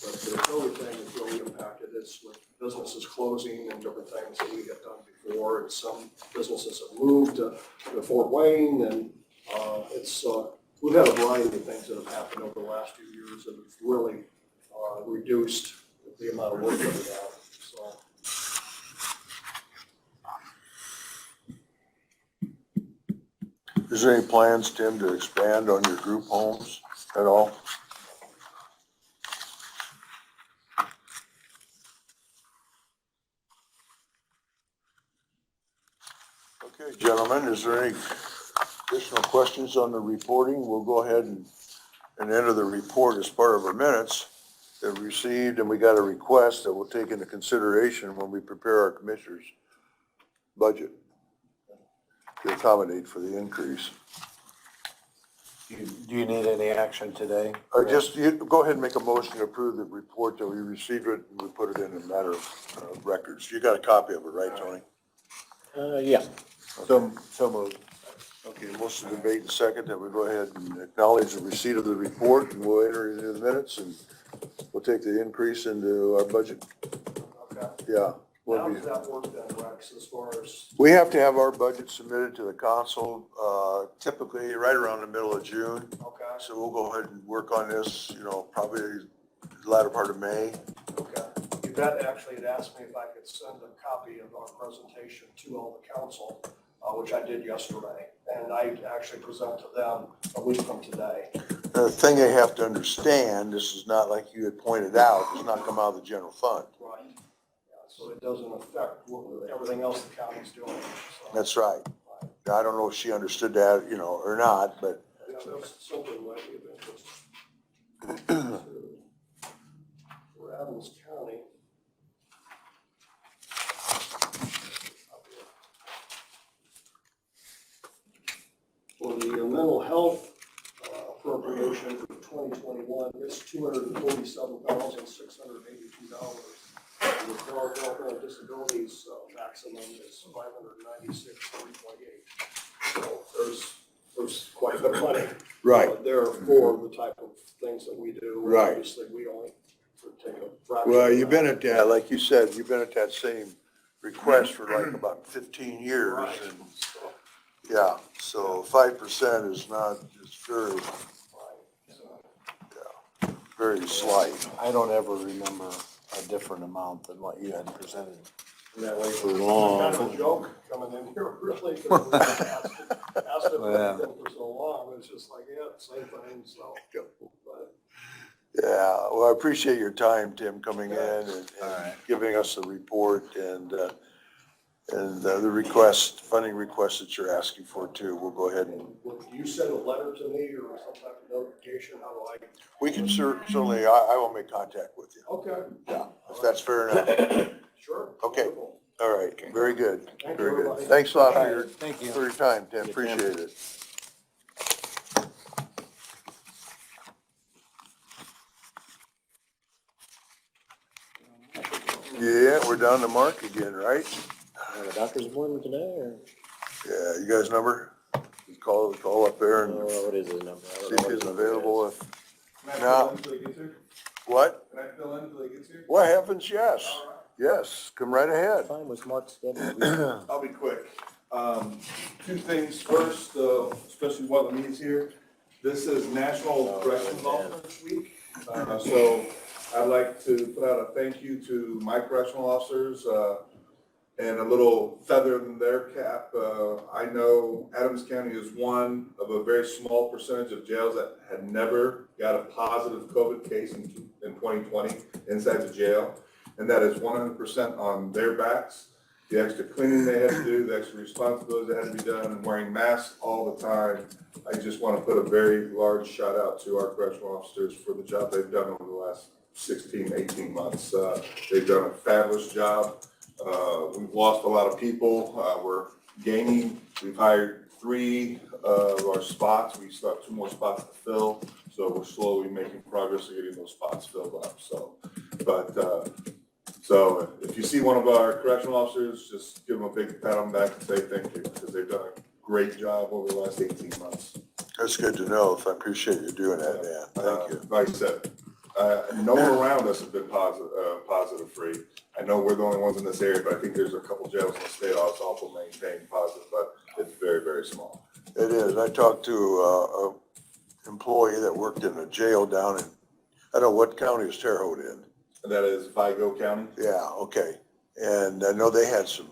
but the only thing that's really impacted is with businesses closing and different things that we have done before. And some businesses have moved to Fort Wayne, and we've had a variety of things that have happened over the last few years that have really reduced the amount of work that we have, so. Is there any plans, Tim, to expand on your group homes at all? Okay, gentlemen, is there any additional questions on the reporting? We'll go ahead and enter the report as part of our minutes that we received, and we got a request that we'll take into consideration when we prepare our commissioners' budget to accommodate for the increase. Do you need any action today? Or just, you, go ahead and make a motion to approve the report that we received it, and we put it in a matter of records. You got a copy of it, right, Tony? Yeah. So moved. Okay, motion to debate and second that we go ahead and acknowledge the receipt of the report, and we'll enter it into the minutes, and we'll take the increase into our budget. Okay. Yeah. How does that work then, Rex, as far as? We have to have our budget submitted to the council, typically right around the middle of June. Okay, So we'll go ahead and work on this, probably the latter part of May. okay. Yvette actually had asked me if I could send a copy of our presentation to all the council, which I did yesterday. And I actually present to them a week from today. The thing they have to understand, this is not like you had pointed out, does not come out of the general fund. Right. Yeah, so it doesn't affect everything else the county's doing. So, That's right. I don't know if she understood that, or not, but yeah, that's something might be of interest. For Adams County. For the mental health appropriation for 2021, it's $247,682. The Department of Health and Disabilities maximum is $596.3.8. So there's quite a bit of money. There are for the type of things that we do. Right. Obviously, we only take a fraction. well, of you've that. been at that, like you said, you've been at that same request for like about 15 years. Right. And yeah, so 5% is not, it's very, very slight. I don't ever remember a different amount than what you had presented. That way For long. Kind of a joke coming in here, really, because we asked it Yeah. for so long, it's just like, yeah, same thing, so. But Yeah, well, I appreciate your time, Tim, coming in and All right. giving us a report and the request, funding request that you're asking for too. We'll go ahead and, would you send a letter to me or some type of notification, how do I? we can certainly, I will make contact with you. Okay. Yeah, if that's fair enough. Sure. Okay. Wonderful. All right, very good, Thank you, very good. everybody. Thanks a lot for your, Thank you. for your time, Tim, Tim. appreciate it. Yeah, we're down to Mark again, right? The doctor's appointment today, or Yeah, you guys number? Call up there and what is his number? I see don't if know what he's his number available. is. Now, what? Can I fill in until he gets here? What happens? Yes, yes, come right ahead. Fine, was Mark's schedule? I'll be quick. Two things. First, especially while the meeting's here, this is National Corrections Officers Week. So I'd like to put out a thank you to my correctional officers. And a little feather in their cap, I know Adams County is one of a very small percentage of jails that had never got a positive COVID case in 2020 inside the jail. And that is 100% on their backs. The extra cleaning they had to do, the extra responsibilities that had to be done, and wearing masks all the time. I just want to put a very large shout out to our correctional officers for the job they've done over the last 16, 18 months. They've done a fabulous job. We've lost a lot of people. We're gaining. We've hired 3 of our spots. We still have 2 more spots to fill. So we're slowly making progress in getting those spots filled up. So if you see one of our correctional officers, just give them a big pat on the back and say thank you, because they've done a great job over the last 18 months. That's good to know. I appreciate you doing that, Dan. Thank you. Like I said, no one around us has been positive free. I know we're the only ones in this area, but I think there's a couple jails in the state also maintain positive, but it's very, very small. It is. I talked to a employee that worked in a jail down in, I don't know, what county is Terre Haute in? And that is Vigo County. Yeah, okay. And I know they had some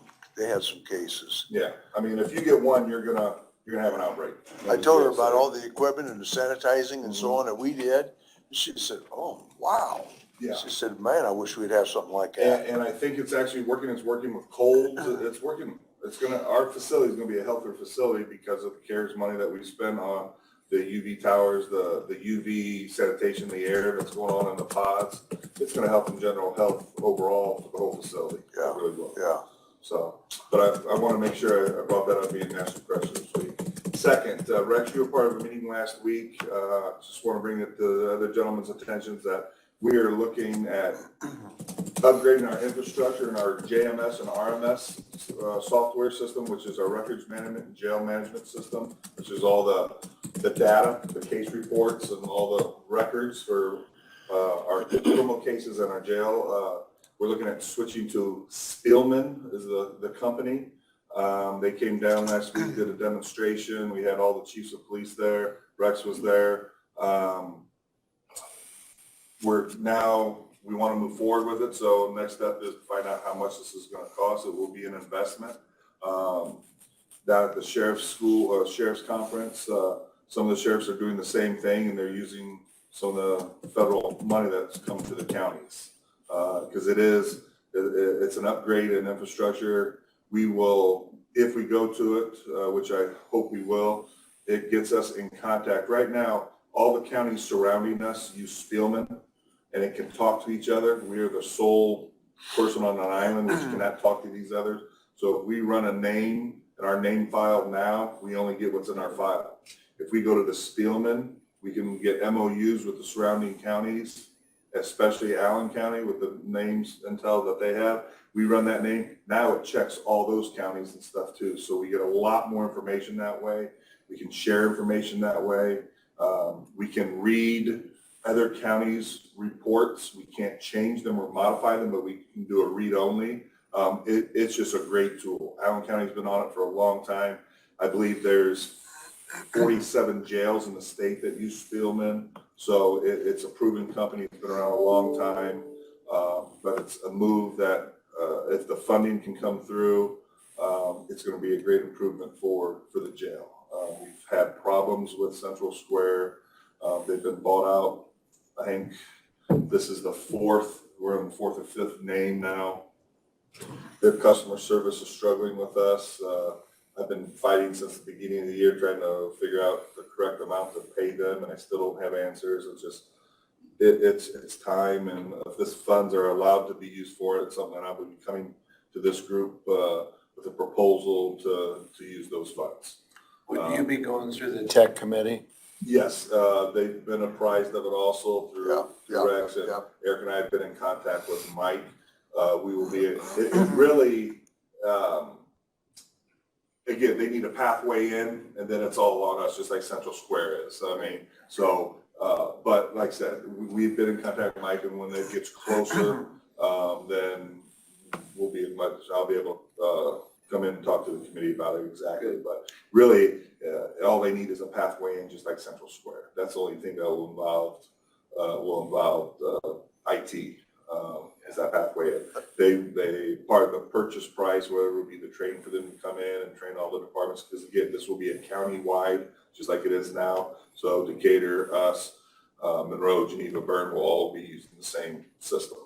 cases. Yeah, I mean, if you get one, you're gonna have an outbreak. I told her about all the equipment and the sanitizing and so on that we did. She said, oh, wow. Yeah. She said, man, I wish we'd have something like that. And I think it's actually working. It's working with colds. It's working. Our facility is gonna be a healthier facility because of the CARES money that we spend on the UV towers, the UV sanitation, the air that's going on in the pods. It's gonna help in general health overall for the whole facility. Yeah. It really will. Yeah. So, but I wanna make sure I brought that up being National Corrections Week. Second, Rex, you were part of a meeting last week. Just wanna bring it to the other gentleman's attention that we are looking at upgrading our infrastructure and our JMS and RMS software system, which is our records management and jail management system, which is all the data, the case reports and all the records for our criminal cases in our jail. We're looking at switching to Spielman is the company. They came down last week, did a demonstration. We had all the chiefs of police there. Rex was there. We want to move forward with it. So next step is to find out how much this is going to cost. It will be an investment. Down at the sheriff's conference, some of the sheriffs are doing the same thing, and they're using some of the federal money that's come to the counties. Because it's an upgrade in infrastructure. We will, if we go to it, which I hope we will, it gets us in contact. Right now, all the counties surrounding us use Spielman, and it can talk to each other. We are the sole person on an island which cannot talk to these others. So if we run a name in our name file now, we only get what's in our file. If we go to the Spielman, we can get MOUs with the surrounding counties, especially Allen County with the names intel that they have. We run that name. Now it checks all those counties and stuff too. So we get a lot more information that way. We can share information that way. We can read other counties' reports. We can't change them or modify them, but we can do a read only. It's just a great tool. Allen County's been on it for a long time. I believe there's 47 jails in the state that use Spielman. So it's a proven company. It's been around a long time. But it's a move that if the funding can come through, it's going to be a great improvement for the jail. We've had problems with Central Square. They've been bought out. I think this is we're in the 4th or 5th name now. Their customer service is struggling with us. I've been fighting since the beginning of the year, trying to figure out the correct amount to pay them, and I still don't have answers. It's just, it's time, and if this funds are allowed to be used for it, it's something that I would be coming to this group with a proposal to use those funds. Would you be going through the tech committee? Yes, they've been apprised of it also through Rex, and Eric and I have been in contact with Mike. We will be, it really, again, they need a pathway in, and then it's all on us, just like Central Square is. I mean, so, but like I said, we've been in contact with Mike, and when it gets closer, then we'll be I'll be able to come in and talk to the committee about it exactly. But really, all they need is a pathway in, just like Central Square. That's the only thing that will involve IT. that's that pathway. They, part of the purchase price, whether it would be the training for them to come in and train all the departments, because again, this will be a county-wide, just like it is now. So Decatur, us, Monroe, Geneva, Bern will all be using the same system.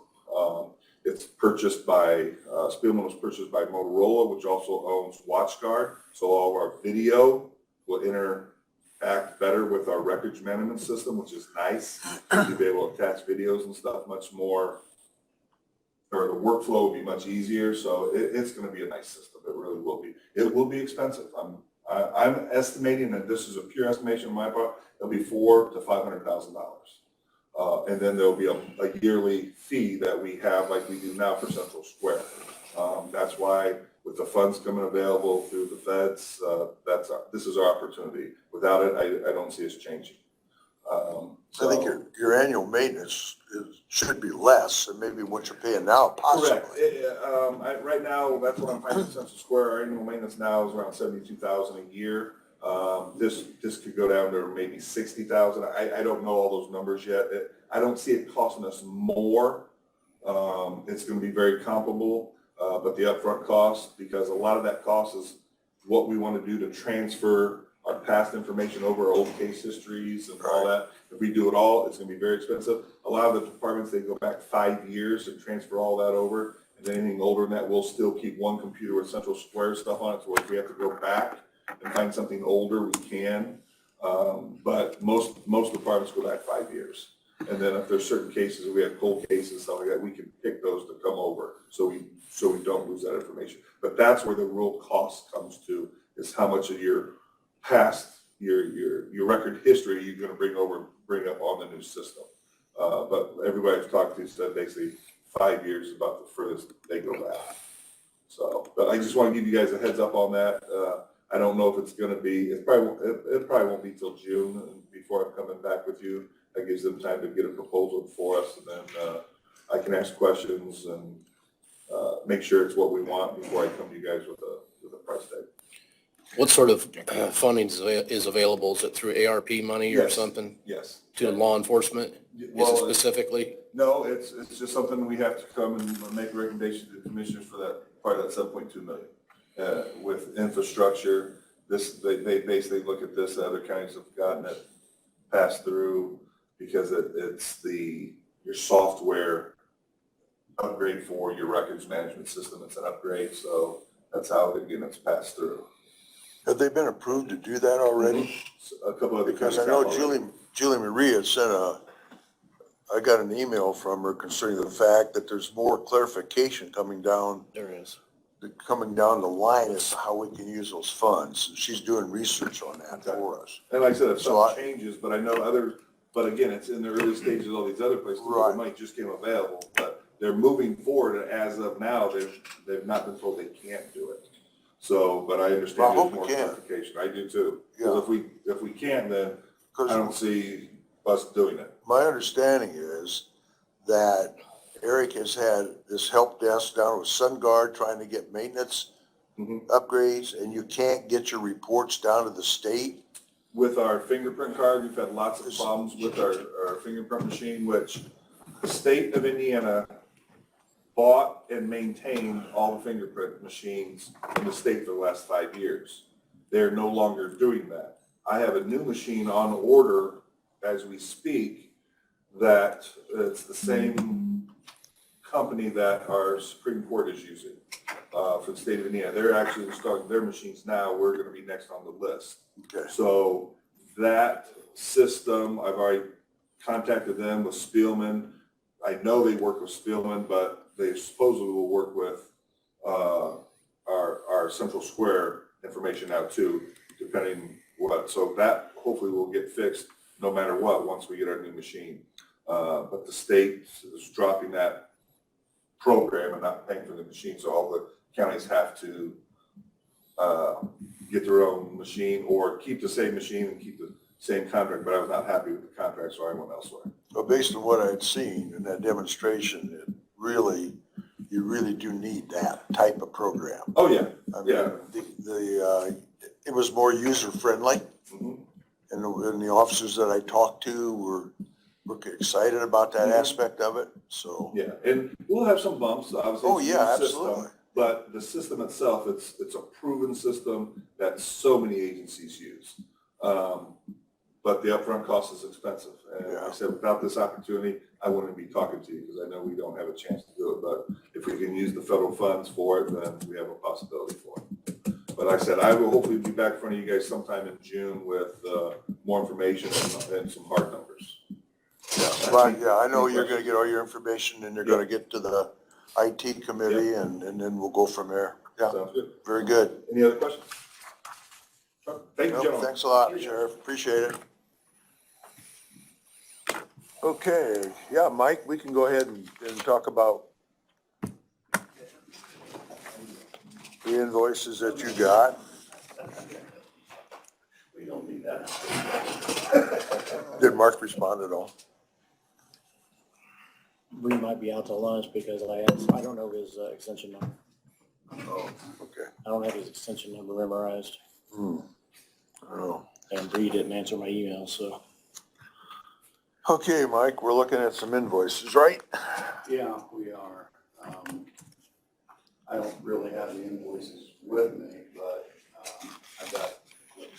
It's purchased by, Spielman was purchased by Motorola, which also owns WatchGuard. So all of our video will interact better with our records management system, which is nice. You'll be able to attach videos and stuff much more, or the workflow will be much easier. So it's going to be a nice system. It really will be. It will be expensive. I'm estimating, and this is a pure estimation on my part, it'll be $400,000 to $500,000. And then there'll be a yearly fee that we have like we do now for Central Square. That's why with the funds coming available through the feds, this is our opportunity. Without it, I don't see us changing. I think your annual maintenance should be less than maybe what you're paying now, possibly. Correct. Right now, that's what I'm finding in Central Square. Our annual maintenance now is around $72,000 a year. This could go down to maybe $60,000. I don't know all those numbers yet. I don't see it costing us more. It's going to be very comparable, but the upfront cost, because a lot of that cost is what we want to do to transfer our past information over, old case histories and all that. If we do it all, it's going to be very expensive. A lot of the departments, they go back 5 years and transfer all that over. And anything older than that, we'll still keep one computer with Central Square stuff on it. So if we have to go back and find something older, we can. But most departments go back 5 years. And then if there's certain cases, we have cold cases, stuff like that, we can pick those to come over so we don't lose that information. But that's where the real cost comes to, is how much of your past, your record history you're going to bring up on the new system. But everybody I've talked to said basically 5 years is about the furthest they go back. So, but I just want to give you guys a heads up on that. I don't know if it's going to be, it probably won't be till June before I'm coming back with you. That gives them time to get a proposal for us, and then I can ask questions and make sure it's what we want before I come to you guys with a price tag. What sort of funding is available? Is it through ARP money or Yes. something Yes. to law enforcement? Is it specifically? No, it's just something we have to come and make recommendations to the commissioners for that part of that 7.2 million. With infrastructure, they basically look at this, other counties have gotten it passed through because it's your software upgrade for your records management system. It's an upgrade, so that's how it's passed through. Have they been approved to do that already? A couple other Because counties I know have already. Julie Maria sent I got an email from her concerning the fact that there's more clarification coming down There is. the line as to how we can use those funds. She's doing research on that for us. And like I said, if So something changes, but I know others, but again, it's in the early stages of all these other places where Right. the money just came available, but they're moving forward, and as of now, they've not been told they can't do it. So, but I understand Well, I there's hope more we can. clarification. I do too. Yeah. Because if we can, then I Because don't see us doing it. my understanding is that Eric has had this help desk down with SunGuard trying to get maintenance Mhm. upgrades, and you can't get your reports down to the state. With our fingerprint card, we've had lots of problems with our fingerprint machine, which the state of Indiana bought and maintained all the fingerprint machines in the state for the last 5 years. They're no longer doing that. I have a new machine on order as we speak that it's the same company that our Supreme Court is using for the state of Indiana. They're actually installing their machines now. We're going to be next on the list. Okay. So that system, I've already contacted them with Spielman. I know they work with Spielman, but they supposedly will work with our Central Square information now too, depending what. So that hopefully will get fixed no matter what once we get our new machine. But the state is dropping that program and not paying for the machine, so all the counties have to get their own machine or keep the same machine and keep the same contract, but I was not happy with the contract, so I went elsewhere. But based on what I had seen in that demonstration, you really do need that type of program. Oh, yeah. I mean, it was more user friendly, Mhm. and the officers that I talked to were look excited about that aspect of it, so. Yeah, and we'll have some bumps, obviously. Oh, it's a yeah, new system, absolutely. But the system itself, it's a proven system that so many agencies use. But the upfront cost is expensive. And like I said, without this opportunity, I wouldn't be talking to you because I know we don't have a chance to do it. But if we can use the federal funds for it, then we have a possibility for it. But like I said, I will hopefully be back in front of you guys sometime in June with more information and some hard numbers. Yeah, right, yeah, I know you're gonna get all your information and you're gonna get to the IT committee and then we'll go from there. Yeah, Sounds good. very good. Any other questions? Thank you, Nope, gentlemen. thanks a lot, Sheriff, appreciate it. Okay, yeah, Mike, we can go ahead and talk about the invoices that you got. We don't need that. Did Mark respond at all? We might be out to lunch because I don't know his extension number. Oh, okay. I don't have his extension number memorized. I don't know. And Bree didn't answer my email, so. Okay, Mike, we're looking at some invoices, right? Yeah, we are. I don't really have the invoices with me, but I've got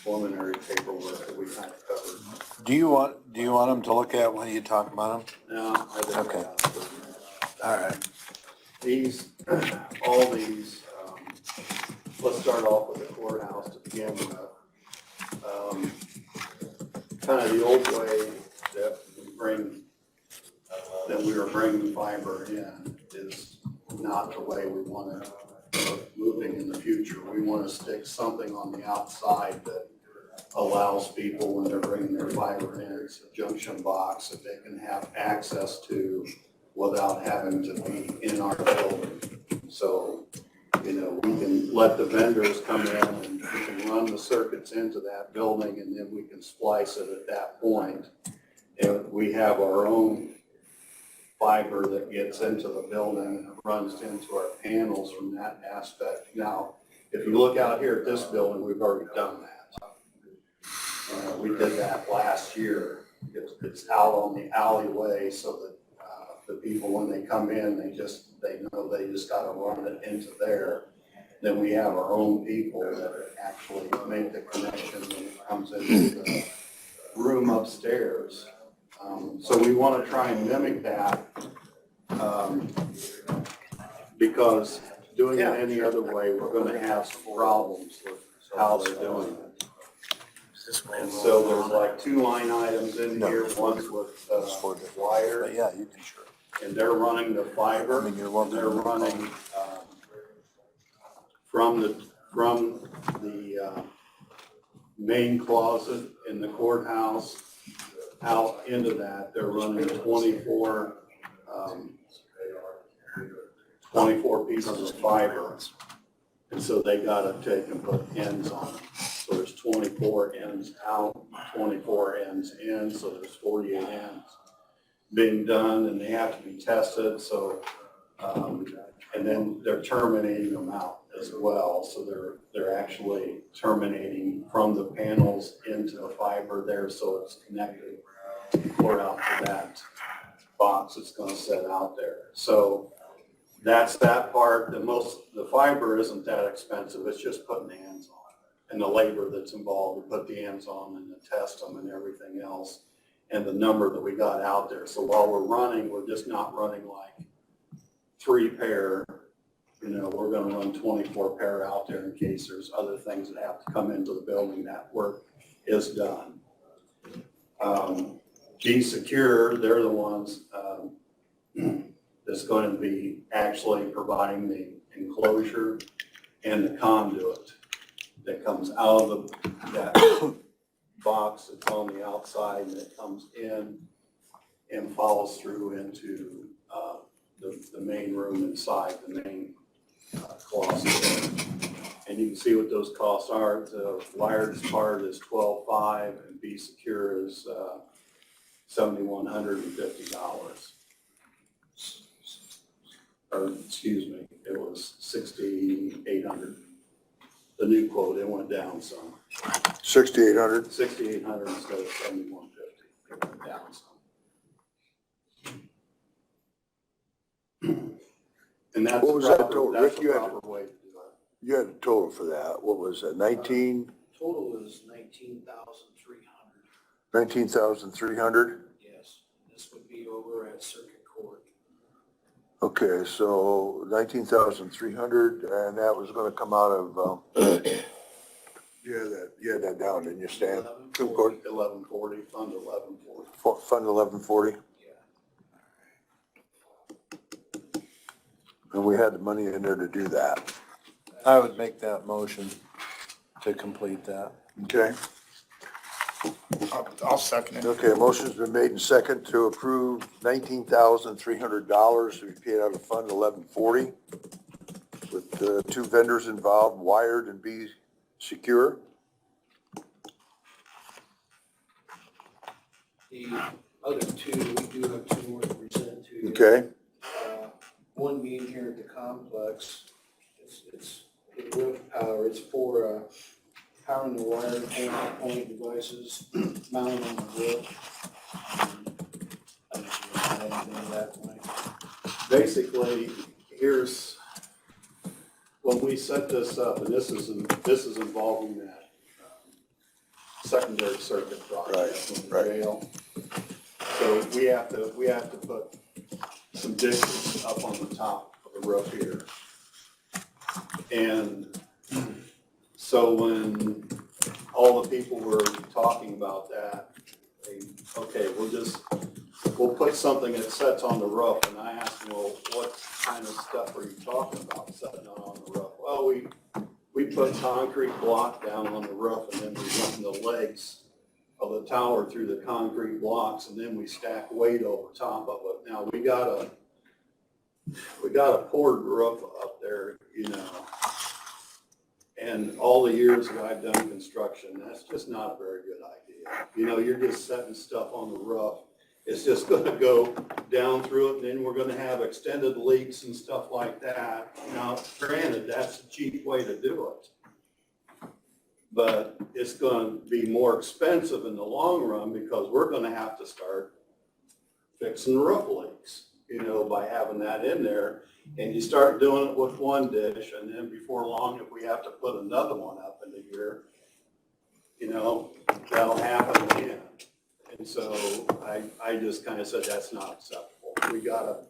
preliminary paperwork that we kind of covered. Do you want them to look at when you talk about them? No, I think. Okay. All right. These, all these, let's start off with the courthouse to begin with. Kind of the old way that we were bringing fiber in is not the way we want to moving in the future. We want to stick something on the outside that allows people when they're bringing their fiber in, it's a junction box that they can have access to without having to be in our building. So, we can let the vendors come in and we can run the circuits into that building and then we can splice it at that point. And we have our own fiber that gets into the building and it runs into our panels from that aspect. Now, if you look out here at this building, we've already done that. We did that last year. It's out on the alleyway so that the people, when they come in, they know they just gotta run it into there. Then we have our own people that actually make the connection when it comes into the room upstairs. So we wanna try and mimic that, because doing it any other way, we're gonna have some problems with how they're doing it. And so there's like 2 line items in here, one's with wire, But yeah, you can sure. and they're running the fiber. I mean, you're welcome. They're running from the main closet in the courthouse out into that. They're running 24 pieces of fiber. And so they gotta take and put ends on it. So there's 24 ends out, 24 ends in, so there's 48 ends being done, and they have to be tested, so, and then they're terminating them out as well. So they're actually terminating from the panels into the fiber there, so it's connected or out to that box that's gonna set out there. So that's that part. The fiber isn't that expensive, it's just putting the ends on. And the labor that's involved to put the ends on and to test them and everything else, and the number that we got out there. So while we're running, we're just not running like 3 pair, we're gonna run 24 pair out there in case there's other things that have to come into the building. That work is done. Be Secure, they're the ones that's going to be actually providing the enclosure and the conduit that comes out of that box that's on the outside and it comes in and follows through into the main room inside the main closet. And you can see what those costs are. The wired part is $12,500 and Be Secure is $7,150. Or excuse me, it was $6,800. The new quote, it went down some. 6,800. $6,800 instead of $7,150. It went down some. And that's What was that proper- total? that's Rick, the you had- proper way to do it. You had a total for that. What was it, 19? Total is 19,300. 19,300? Yes, this would be over at Circuit Court. Okay, so 19,300, and that was gonna come out of, you had that down, didn't you, Stan? Food court, 1140, fund 1140. Fund 1140, and we had the money in there to do that. I would make that motion to complete that. Okay, I'll second it. okay, motion's been made and second to approve $19,300 to be paid out of Fund 1140 with two vendors involved, Wired and Be Secure. The other two, we do have two more to present to you. Okay, One being here at the complex, it's roof power, it's for powering the wired point devices mounted on the roof. I don't know if you have anything that way. Basically, here's, when we set this up, and this is involving that secondary circuit project in the Right. jail. So we have to put some dishes up on the top of the roof here. And so when all the people were talking about that, okay, we'll put something that sets on the roof, and I asked them, well, what kind of stuff are you talking about setting on the roof? Well, we put concrete block down on the roof, and then we run the legs of the tower through the concrete blocks, and then we stack weight over top of it. Now, we got a poured roof up there, you know, and all the years that I've done construction, that's just not a very good idea. You know, you're just setting stuff on the roof. It's just gonna go down through it, and then we're gonna have extended leaks and stuff like that. Now, granted, that's a cheap way to do it. But it's gonna be more expensive in the long run because we're gonna have to start fixing the roof leaks, you know, by having that in there. And you start doing it with one dish, and then before long, if we have to put another one up in the year, you know, that'll happen again. And so I just kind of said, that's not acceptable. We gotta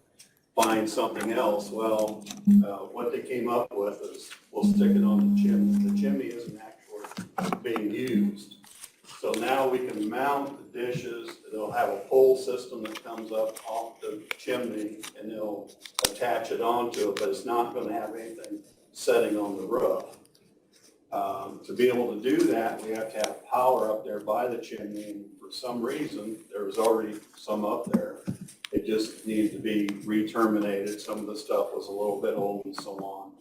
find something else. Well, what they came up with is, we'll stick it on the chimney. The chimney isn't actually being used. So now we can mount the dishes. They'll have a pole system that comes up off the chimney, and they'll attach it onto it, but it's not gonna have anything setting on the roof. To be able to do that, we have to have power up there by the chimney, and for some reason, there was already some up there. It just needed to be re-terminated. Some of the stuff was a little bit old and so on,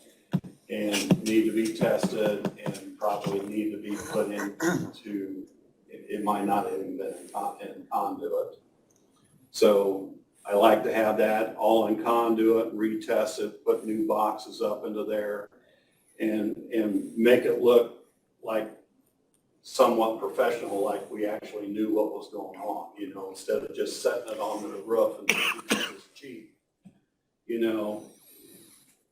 and need to be tested and probably need to be put into, it might not have even been in conduit. So I like to have that all in conduit, retest it, put new boxes up into there, and make it look like somewhat professional, like we actually knew what was going on, you know, instead of just setting it on the roof and because it's cheap. You know,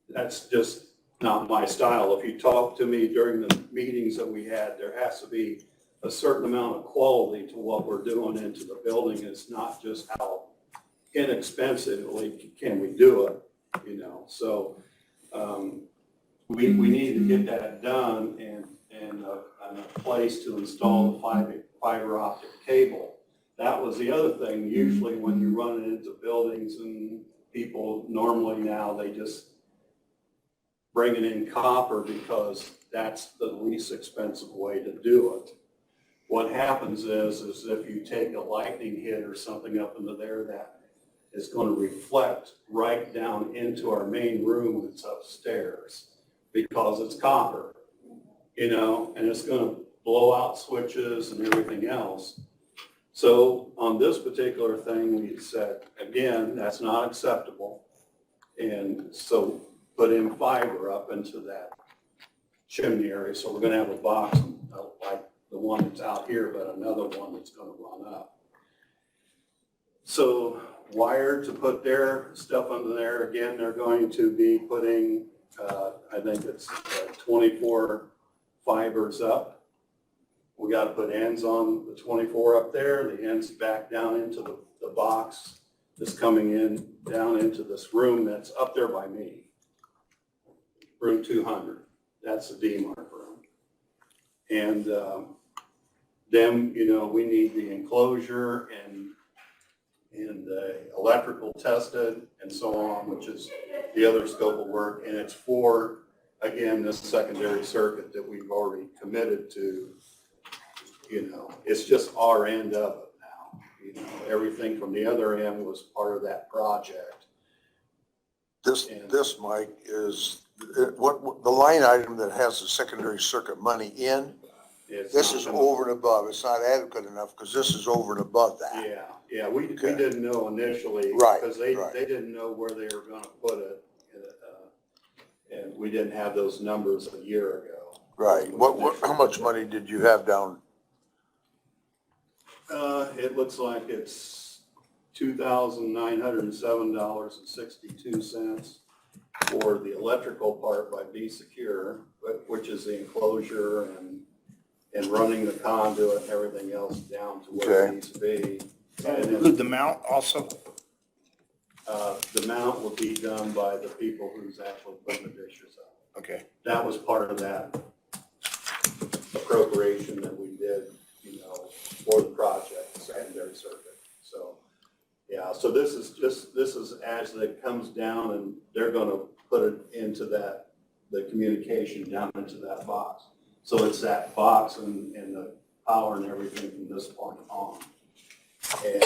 that's just not my style. If you talk to me during the meetings that we had, there has to be a certain amount of quality to what we're doing into the building. It's not just how inexpensively can we do it, you know. So we need to get that done and a place to install the fiber optic cable. That was the other thing. Usually when you're running into buildings and people normally now, they just bring it in copper because that's the least expensive way to do it. What happens is if you take a lightning hit or something up into there, that is going to reflect right down into our main room that's upstairs because it's copper, you know, and it's going to blow out switches and everything else. So on this particular thing, we said, again, that's not acceptable. And so put in fiber up into that chimney area. So we're going to have a box like the one that's out here, but another one that's going to run up. So Wired to put their stuff under there. Again, they're going to be putting, I think it's 24 fibers up. We got to put ends on the 24 up there, the ends back down into the box that's coming in, down into this room that's up there by me. Room 200, that's the DMARC room. And then, we need the enclosure and electrical tested and so on, which is the other scope of work. And it's for, again, this secondary circuit that we've already committed to. It's just our end of it now. Everything from the other end was part of that project. This, Mike, is, what, the line item that has the secondary circuit money in, this is over and above. It's not adequate enough because this is over and above that. Yeah, we didn't know initially. Right, Because they right. didn't know where they were gonna put it. And we didn't have those numbers a year ago. Right. How much money did you have down? It looks like it's $2,907.62 for the electrical part by Be Secure, which is the enclosure and running the conduit and everything else down to where it needs to be. And then, Include the mount also? the mount will be done by the people who's actually putting the dishes up. Okay. That was part of that appropriation that we did, for the project, the secondary circuit. So, yeah, so this is as it comes down and they're gonna put it into the communication down into that box. So it's that box and the power and everything from this point on. And,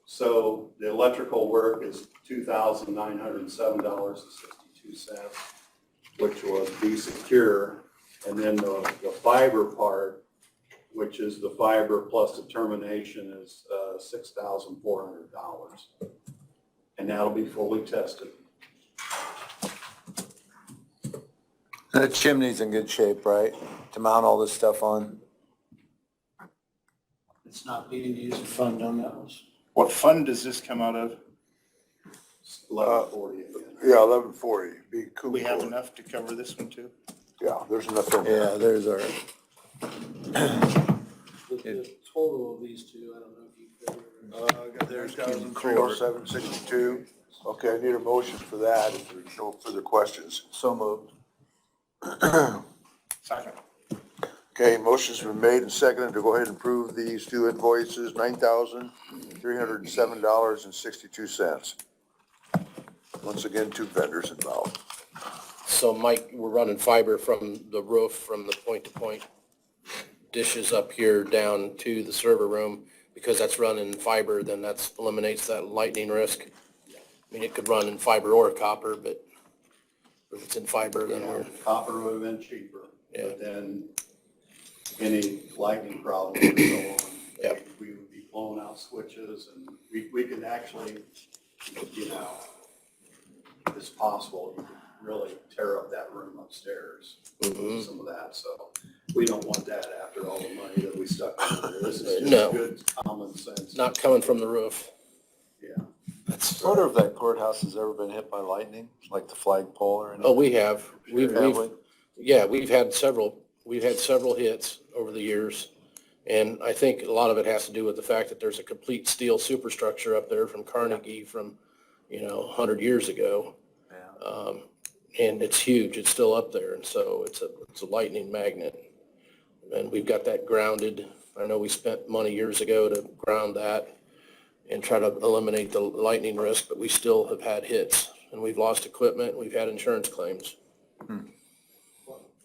so the electrical work is $2,907.62, which was Be Secure. And then the fiber part, which is the fiber plus the termination, is $6,400. And that'll be fully tested. The chimney's in good shape, right? To mount all this stuff on? It's not being used. Fund on those. What fund does this come out of? 1140 again. Yeah, 1140. Be cool. We have enough to cover this one too? Yeah, there's enough in there. Yeah, there's our, The total of these two, I don't know if you figure. There's 30762. Okay, I need a motion for that if there's no further questions. so moved. Second. Okay, motion's been made and seconded to go ahead and approve these two invoices, $9,307.62. Once again, two vendors involved. So Mike, we're running fiber from the roof, from the point-to-point dishes up here down to the server room. Because that's running fiber, then that eliminates that lightning risk. I mean, it could run in fiber or copper, but if it's in fiber, then we're, Copper would have been cheaper. Yeah. But then any lightning problem and so on. Yep. We would be blowing out switches and we could actually, it's possible, you could really tear up that room upstairs. Mhm. Some of that, so we don't want that after all the money that we stuck into there. This is No. just good common sense. not coming from the roof. Yeah. I wonder if that courthouse has ever been hit by lightning, like the flagpole or anything? Oh, we have. We've Have we? had several hits over the years. And I think a lot of it has to do with the fact that there's a complete steel superstructure up there from Carnegie from, 100 years ago. Yeah. And it's huge. It's still up there. And so it's a lightning magnet. And we've got that grounded. I know we spent money years ago to ground that and try to eliminate the lightning risk, but we still have had hits and we've lost equipment. We've had insurance claims.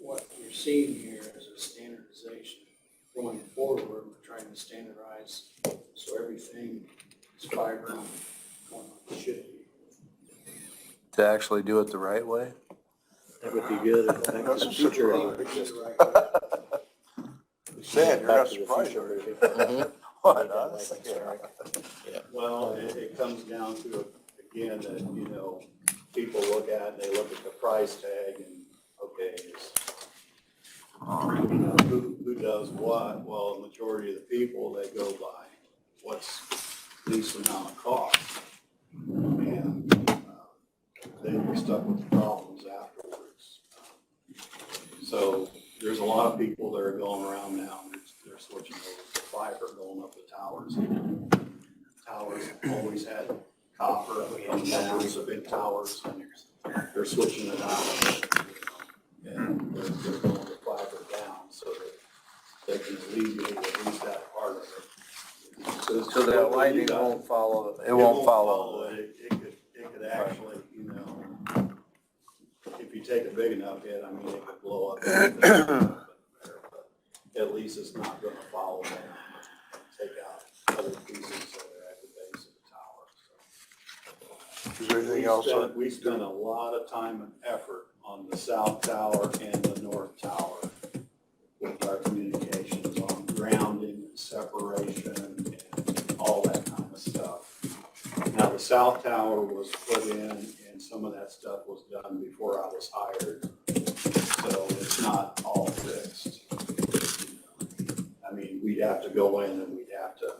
What you're seeing here is a standardization. Going forward, we're trying to standardize, so everything is fiber going like it should be. To actually do it the right way? That would be good. I think That's the a future. Sam, you're not surprised. What, honestly? Well, it comes down to, again, that, people look at, and they look at the price tag and, okay, who does what? Well, the majority of the people, they go by what's least amount of cost. And then we stuck with the problems afterwards. So there's a lot of people that are going around now, and they're switching over to fiber going up the towers. Towers always had copper, and now there's the big towers, and they're switching it out. And they're going to fiber down so that they can alleviate at least that part of it. So that lightning won't follow, it won't follow. it. It could actually, you know, if you take a big enough hit, I mean, it could blow up. At least it's not gonna follow them, take out other pieces that are at the base of the tower. Is there anything else? We spent a lot of time and effort on the south tower and the north tower with our communications on grounding, and separation, and all that kind of stuff. Now, the south tower was put in, and some of that stuff was done before I was hired, so it's not all fixed. I mean, we'd have to go in and we'd have to,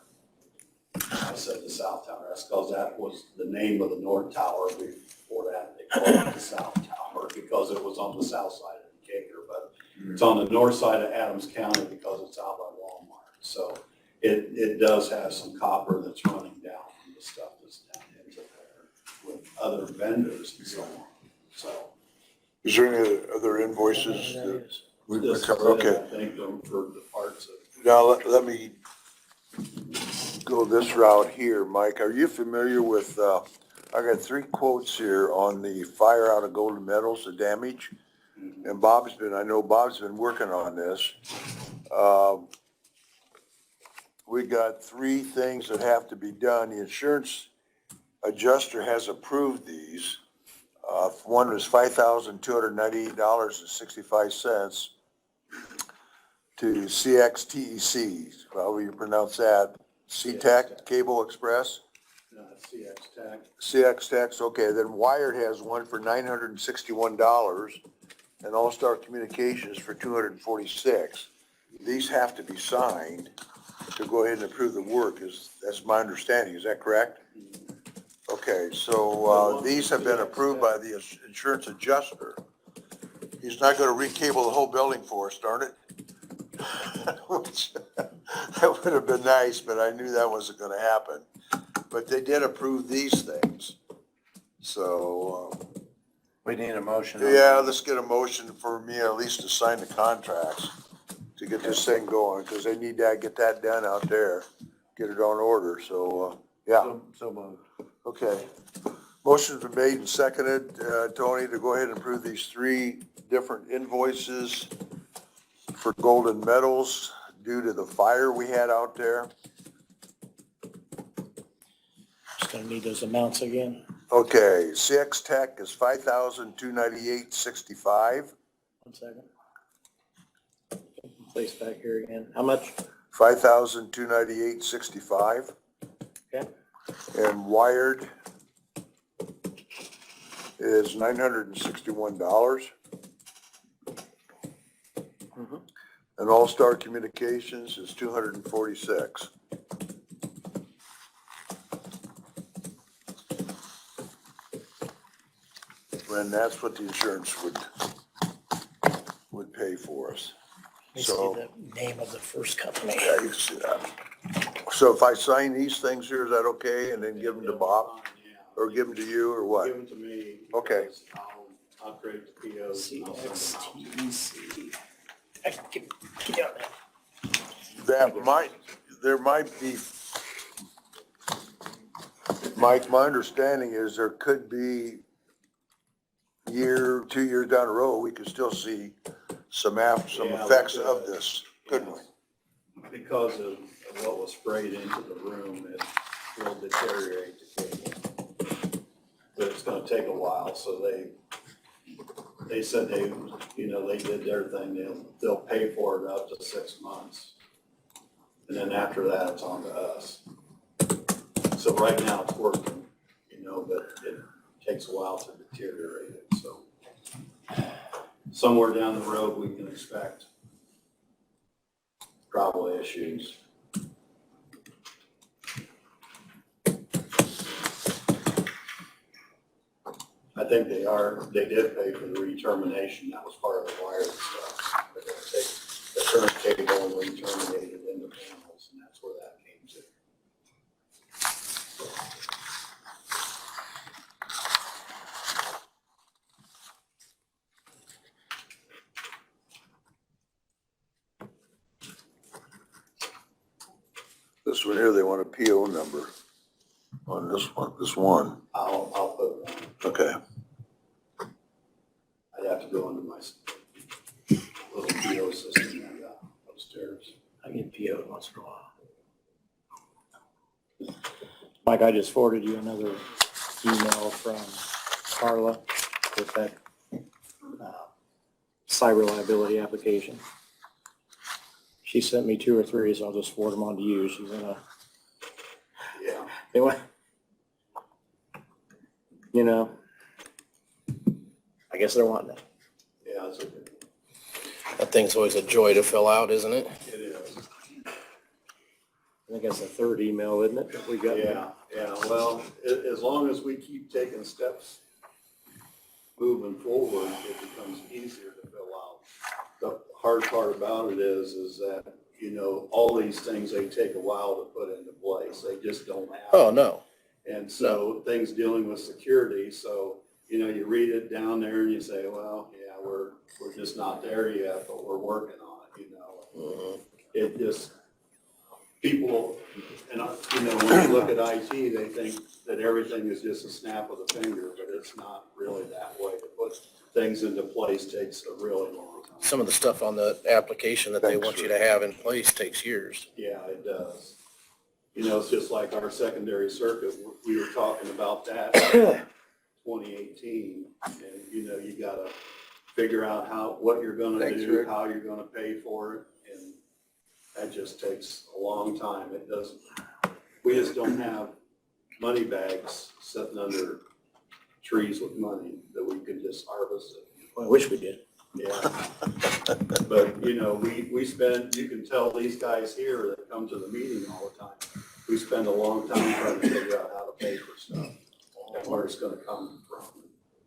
I said the south tower, that's because that was the name of the north tower. Before that, they called it the south tower because it was on the south side of Decatur, but it's on the north side of Adams County because it's out by Walmart. So it does have some copper that's running down from the stuff that's down into there with other vendors and so on. So Is there any other invoices? that we- this is, Okay, I think, for the parts of. now let me go this route here. Mike, are you familiar with, I got 3 quotes here on the fire out of Golden Meadows, the damage. And I know Bob's been working on this. We got 3 things that have to be done. The insurance adjuster has approved these. One was $5,298.65 to CXTEC, however you pronounce that. C-Tech Cable Express. CX Tech. CX Techs, okay, then Wired has one for $961 and All Star Communications for $246. These have to be signed to go ahead and approve the work, that's my understanding, is that correct? Okay, so, these have been approved by the insurance adjuster. He's not gonna recable the whole building for us, darn it. Which, that would have been nice, but I knew that wasn't gonna happen. But they did approve these things. So, We need a motion. on yeah, that. let's get a motion for me at least to sign the contracts to get this thing going, because they need to get that done out there, get it on order, so, yeah, So moved. okay. Motion's been made and seconded, Tony, to go ahead and approve these 3 different invoices for Golden Metals due to the fire we had out there. Just gonna need those amounts again. Okay, CX Tech is $5,298.65. 1 second. Place back here again. How much? $5,298.65. Okay. And Wired is $961. Mhm. And All Star Communications is $246. And that's what the insurance would pay for us. Let me So- see the name of the first company. Yeah, you can see that. So if I sign these things here, is that okay? And then give them to Bob or give them to you or what? Give them to me. Okay. because I'll create the POs and I'll send them out. CXTC. Get down there. There might be, Mike, my understanding is there could be 2 years down the road, we could still see some Yeah, effects like, of this, couldn't we? Because of what was sprayed into the room, it will deteriorate the cable. But it's gonna take a while, so they said they did their thing, they'll pay for it up to 6 months. And then after that, it's on to us. So right now it's working, but it takes a while to deteriorate it, so. Somewhere down the road, we can expect probably issues. think they did pay for the re-termination, that was part of the wire and stuff. They're gonna take the current cable and re-terminate it into panels, and that's where that came to. This one here, they want a PO number on this one. I'll put one, Okay. I'd have to go into my little PO system I got upstairs. I get PO'd once in a while. Mike, I just forwarded you another email from Carla with that cyber liability application. She sent me 2 or 3, so I'll just forward them on to you. She's gonna, Yeah. anyway, you know, I guess they're wanting it. Yeah, it's okay. That thing's always a joy to fill out, isn't it? It is. I think that's the 3rd email, isn't it, that we got? Yeah, well, as long as we keep taking steps moving forward, it becomes easier to fill out. The hard part about it is that, you know, all these things, they take a while to put into place. They just don't happen. Oh, no. And so things dealing with security, so, you know, you read it down there and you say, well, yeah, we're just not there yet, but we're working on it, you know. Mhm. It just, people, and, you know, when you look at IT, they think that everything is just a snap of the finger, but it's not really that way. To put things into place takes a really long time. Some of the stuff on the application that they Thanks, want you to have in place takes years. Yeah, it does. You know, it's just like our secondary circuit, we were talking about that in 2018. And, you know, you gotta figure out what you're gonna Thanks, do, Rick. how you're gonna pay for it. And that just takes a long time. It doesn't, we just don't have money bags sitting under trees with money that we could just harvest it. Well, I wish we did. Yeah. But, you know, we spend, you can tell these guys here that come to the meeting all the time, we spend a long time trying to figure out how to pay for stuff and where it's gonna come from,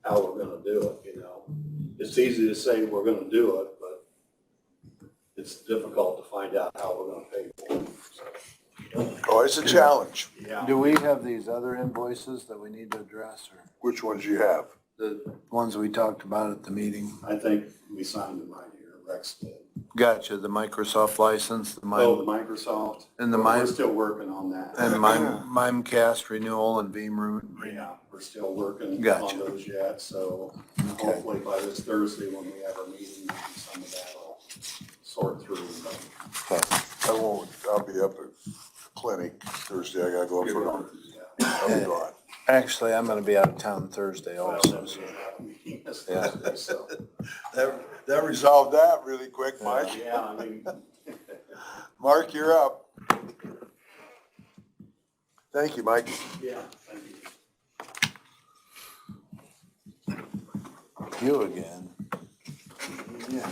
how we're gonna do it, you know. It's easy to say we're gonna do it, but it's difficult to find out how we're gonna pay for it, so, Always a challenge. yeah. Do we have these other invoices that we need to address, or Which ones you have? the ones we talked about at the meeting? I think we signed them right here, Rex did. Gotcha, the Microsoft license, the Oh, the Mime, Microsoft. and the We're Mime, still working on that. and Mimecast renewal and Veeam renewal. Yeah, we're still working on Gotcha. those yet, so Okay. hopefully by this Thursday when we have our meeting, maybe some of that will sort through. I'll be up at clinic Thursday. I gotta go for Yeah. I'll be gone. Actually, I'm gonna be out of town Thursday also, so. Yeah. So, That resolved that really quick, Mike. yeah, I mean, Mark, you're up. Thank you, Mike. yeah, thank you. You again. Yeah.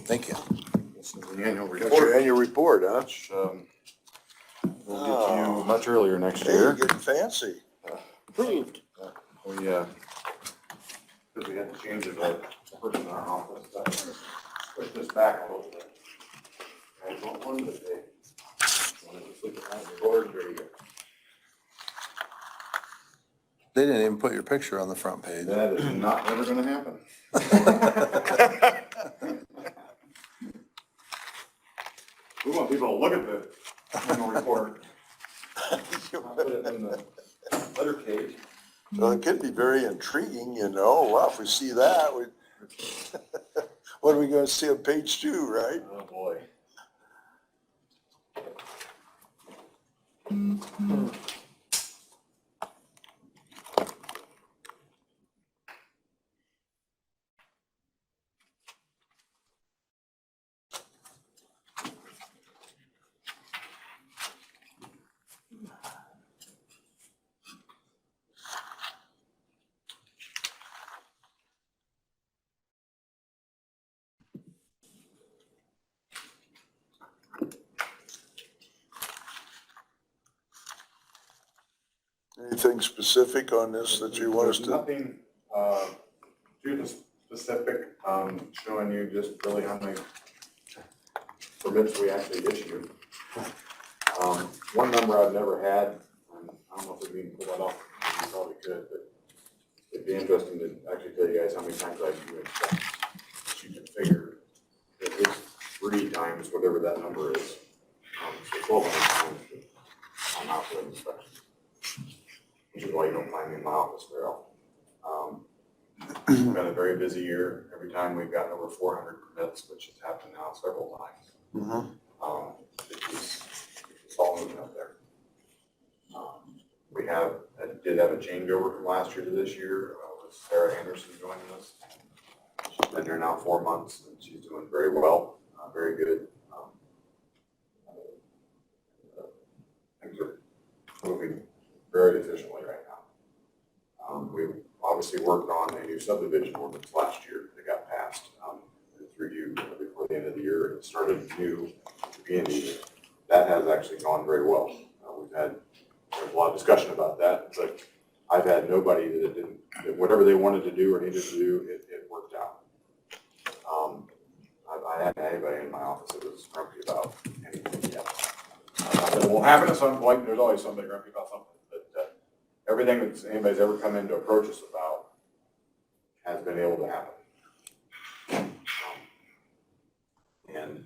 Thank you. This is the annual Got your report, annual report, huh? which, we'll get to you much earlier next Hey, you're year. getting fancy. Approved. We, because we had to change it, person in our office, push this back a little bit. I don't want to say, wanted to flip it out the board, there you go. They didn't even put your picture on the front page. That is not ever gonna happen. We want people to look at the annual report. I'll put it in the letter cage. So it could be very intriguing, you know. Well, if we see that, what are we gonna see on page 2, right? Oh, boy. Anything specific on this that you want us There's to? nothing, too specific, showing you just really how many permits we actually issue. One number I've never had, and I don't know if we can pull that off, you probably could, but it'd be interesting to actually tell you guys how many times I do inspections. You can figure at least 3 times whatever that number is. So 1,200 times that I'm out doing inspections, which is why you don't find me in my office very often. It's been a very busy year. Every time we've gotten over 400 permits, which has happened now several times. It's all moving up there. We did have a changeover from last year to this year with Sarah Anderson joining us. She's been here now 4 months and she's doing very well, very good. Things are moving very efficiently right now. We obviously worked on a new subdivision ordinance last year that got passed through you before the end of the year. It started new at the beginning of the year. That has actually gone very well. There's a lot of discussion about that, but I've had nobody that whatever they wanted to do or needed to do, it worked out. I hadn't had anybody in my office that was grumpy about anything yet. It will happen at some point. There's always somebody grumpy about something, but everything that anybody's ever come in to approach us about has been able to happen. And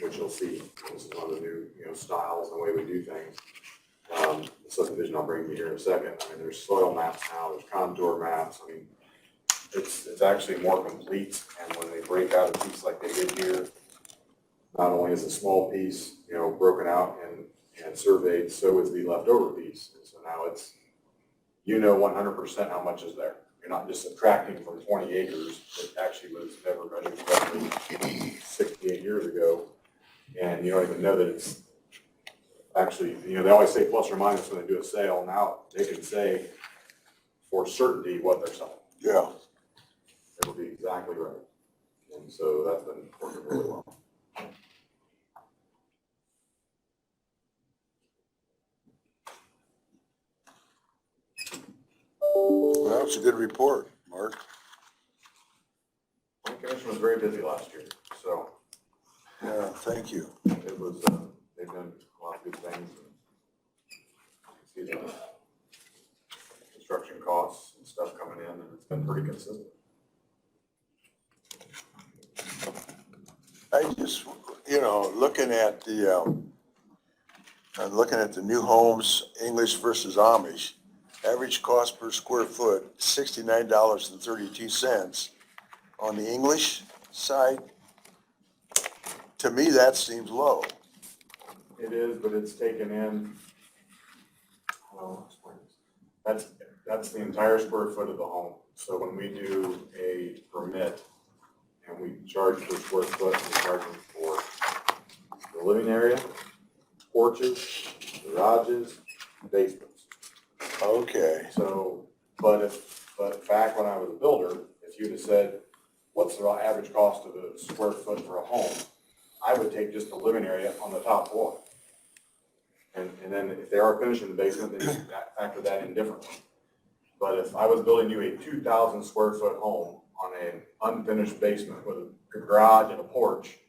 which you'll see, this is one of the new, styles and the way we do things. The subdivision I'll bring you here in a second. I mean, there's soil maps now, there's contour maps. I mean, it's actually more complete. And when they break out a piece like they did here, not only is a small piece, broken out and surveyed, so is the leftover piece. And so now it's, 100% how much is there. You're not just subtracting from 20 acres that actually was never measured correctly 68 years ago. And you don't even know that it's actually, they always say plus or minus when they do a sale. Now they can say for certainty what they're selling. Yeah. It'll be exactly right. And so that's been working really well. Well, it's a good report, Mark. The commission was very busy last year, so Yeah, thank you. it was, they've done a lot of good things. You can see the construction costs and stuff coming in, and it's been pretty consistent. I just, looking at the new homes, English versus Amish, average cost per square foot, $69.32 on the English side. To me, that seems low. It is, but it's taken in, that's the entire square foot of the home. So when we do a permit and we charge per square foot, we're charging for the living area, porches, garages, basements. Okay. So, but back when I was a builder, if you'd have said, what's the average cost of a square foot for a home? I would take just the living area on the top floor. And then if they are finishing the basement, then you factor that in differently. But if I was building you a 2,000 square foot home on an unfinished basement with a garage and a porch,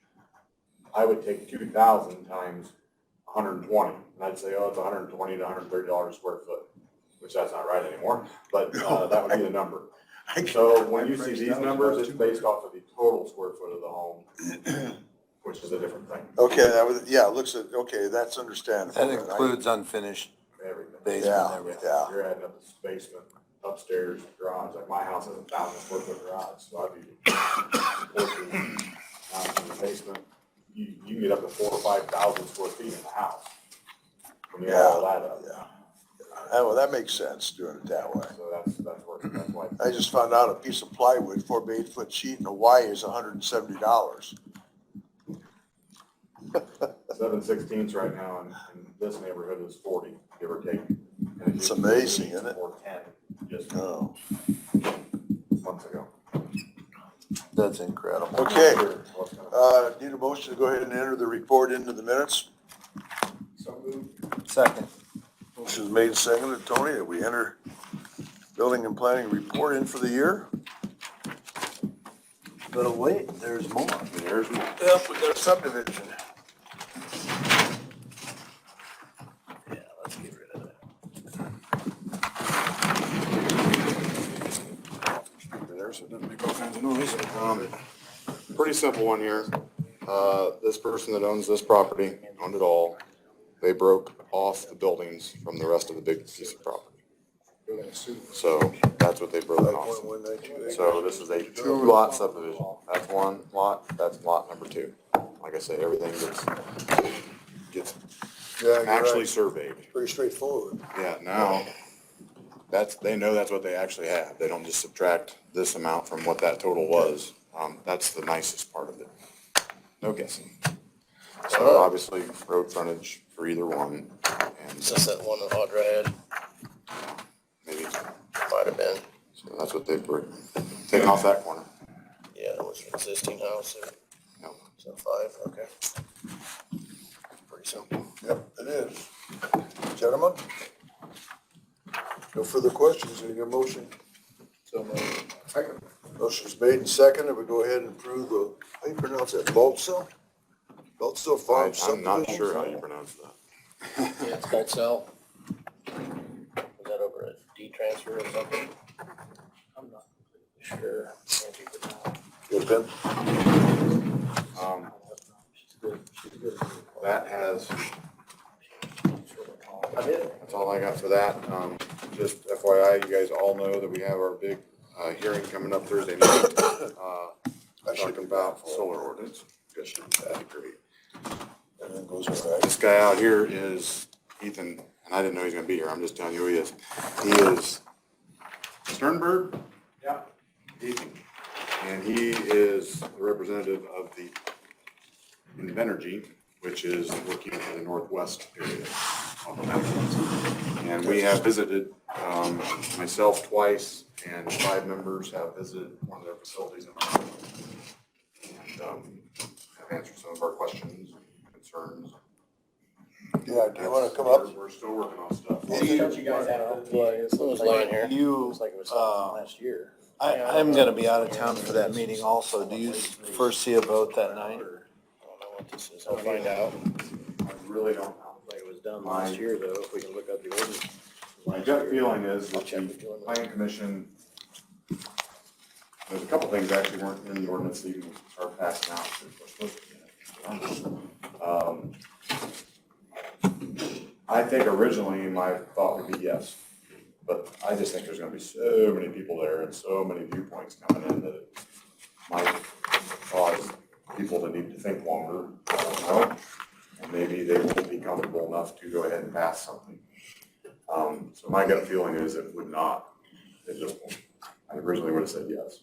I would take 2,000 times 120. And I'd say, it's $120 to $130 a square foot, which that's not right anymore, but that would be the number. So when you see these numbers, it's based off of the total square foot of the home, which is a different thing. Okay, it looks at, okay, that's understandable. That includes unfinished Everything. basement and everything. Yeah. You're adding up this basement, upstairs, garage, like my house has 1,000 square foot garage, so I'd be porches, out in the basement. You can get up to 4,000 or 5,000 square feet in the house. When you add all that up. Yeah. Well, that makes sense, doing it that way. So that's why. I just found out a piece of plywood, 4x8 sheet in Hawaii is $170. 7/16 right now in this neighborhood is 40, give or take. And It's amazing, isn't it? Or 10, just Oh. months ago. That's incredible. Okay, What's gonna- need a motion to go ahead and enter the report into the minutes? So moved. Second. Motion's made and seconded, Tony, that we enter building and planning report in for the year. But wait, there's more. There's more. Yep, we got a subdivision. Yeah, let's get rid of that. There, so it doesn't make all kinds of noise. Pretty simple one here. This person that owns this property, owned it all. They broke off the buildings from the rest of the big piece of property. So that's what they broke off. So this is a 2-lot subdivision. That's one lot, that's lot number 2. Like I say, everything gets Yeah, you're actually right. surveyed. Pretty straightforward. Yeah, now, they know that's what they actually have. They don't just subtract this amount from what that total was. That's the nicest part of it. No guessing. So obviously, road frontage for either one, and Is this that one that Audra had? maybe, Might have been. so that's what they've taken off that corner. Yeah, it was existing house. No. So 5, okay. Pretty simple. Yep, it is. Gentlemen? No further questions, any motion? So moved. Motion's made and seconded, we go ahead and approve the, how you pronounce that, Baltzel? Baltzel Farm I'm not subdivision? sure how you pronounce that. Yeah, it's called Cell. Was that over at D-Transfer or something? I'm not sure. Can't keep it now. Good, Ben? That has, that's all I got for that. Just FYI, you guys all know that we have our big hearing coming up Thursday night, talking about solar ordinance. That'd be great. Everything goes all right. This guy out here is Ethan, and I didn't know he was gonna be here. I'm just telling you who he is. He is Sternberg? Yeah. Ethan. And he is the representative of the Invenergy, which is working for the Northwest area of the mountains. And we have visited, myself twice, and 5 members have visited one of their facilities in our and have answered some of our questions and concerns. Yeah, do you wanna come up? We're still working on stuff. You guys had a, It was laying here. You, like it was last year. I'm gonna be out of town for that meeting also. Do you foresee a vote that night? I don't know what this is. I'll find out. I really don't know. Like it was done last year though, if we can look up the ordinance. My gut feeling is I'll that check the with Jordan. planning commission, there's a couple things actually weren't in the ordinance that even are passed now. that were supposed to be in it. I think originally my thought would be yes, but I just think there's gonna be so many people there and so many viewpoints coming in that it might cause people to need to think longer, I don't know. And maybe they won't be comfortable enough to go ahead and pass something. So my gut feeling is it would not, it just won't. I originally would have said yes.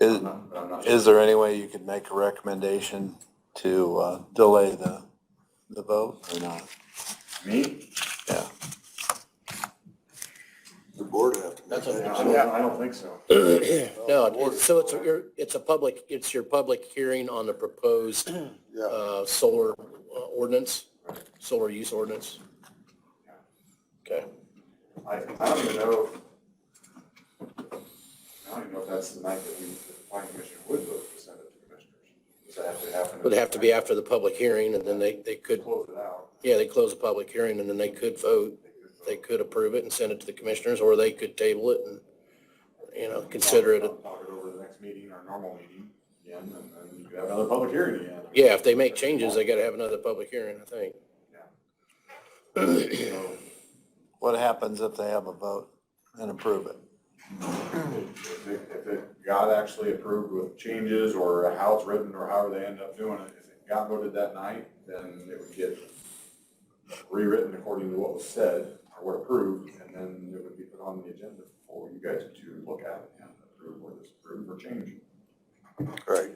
Is, But I'm not sure. is there any way you could make a recommendation to, delay the vote or not? Me? Yeah. The board have to make That's that. I don't think so. No, so it's your public hearing on the proposed, Yeah, solar ordinance, solar use ordinance. Okay. I don't even know if that's the night that the planning commission would vote to send it to commissioners. Does that have to happen? Would have to be after the public hearing and then they could, Close it out. yeah, they close the public hearing and then they could vote. They could approve it and send it to the commissioners, or they could table it and, consider it. Talk it over the next meeting, our normal meeting again, and then you could have another public hearing again. Yeah, if they make changes, they gotta have another public hearing, I think. So, What happens if they have a vote and approve it? if it got actually approved with changes or how it's written or however they end up doing it, if it got voted that night, then it would get rewritten according to what was said or what approved, and then it would be put on the agenda for you guys to look at and approve whether it's approved or changed. right.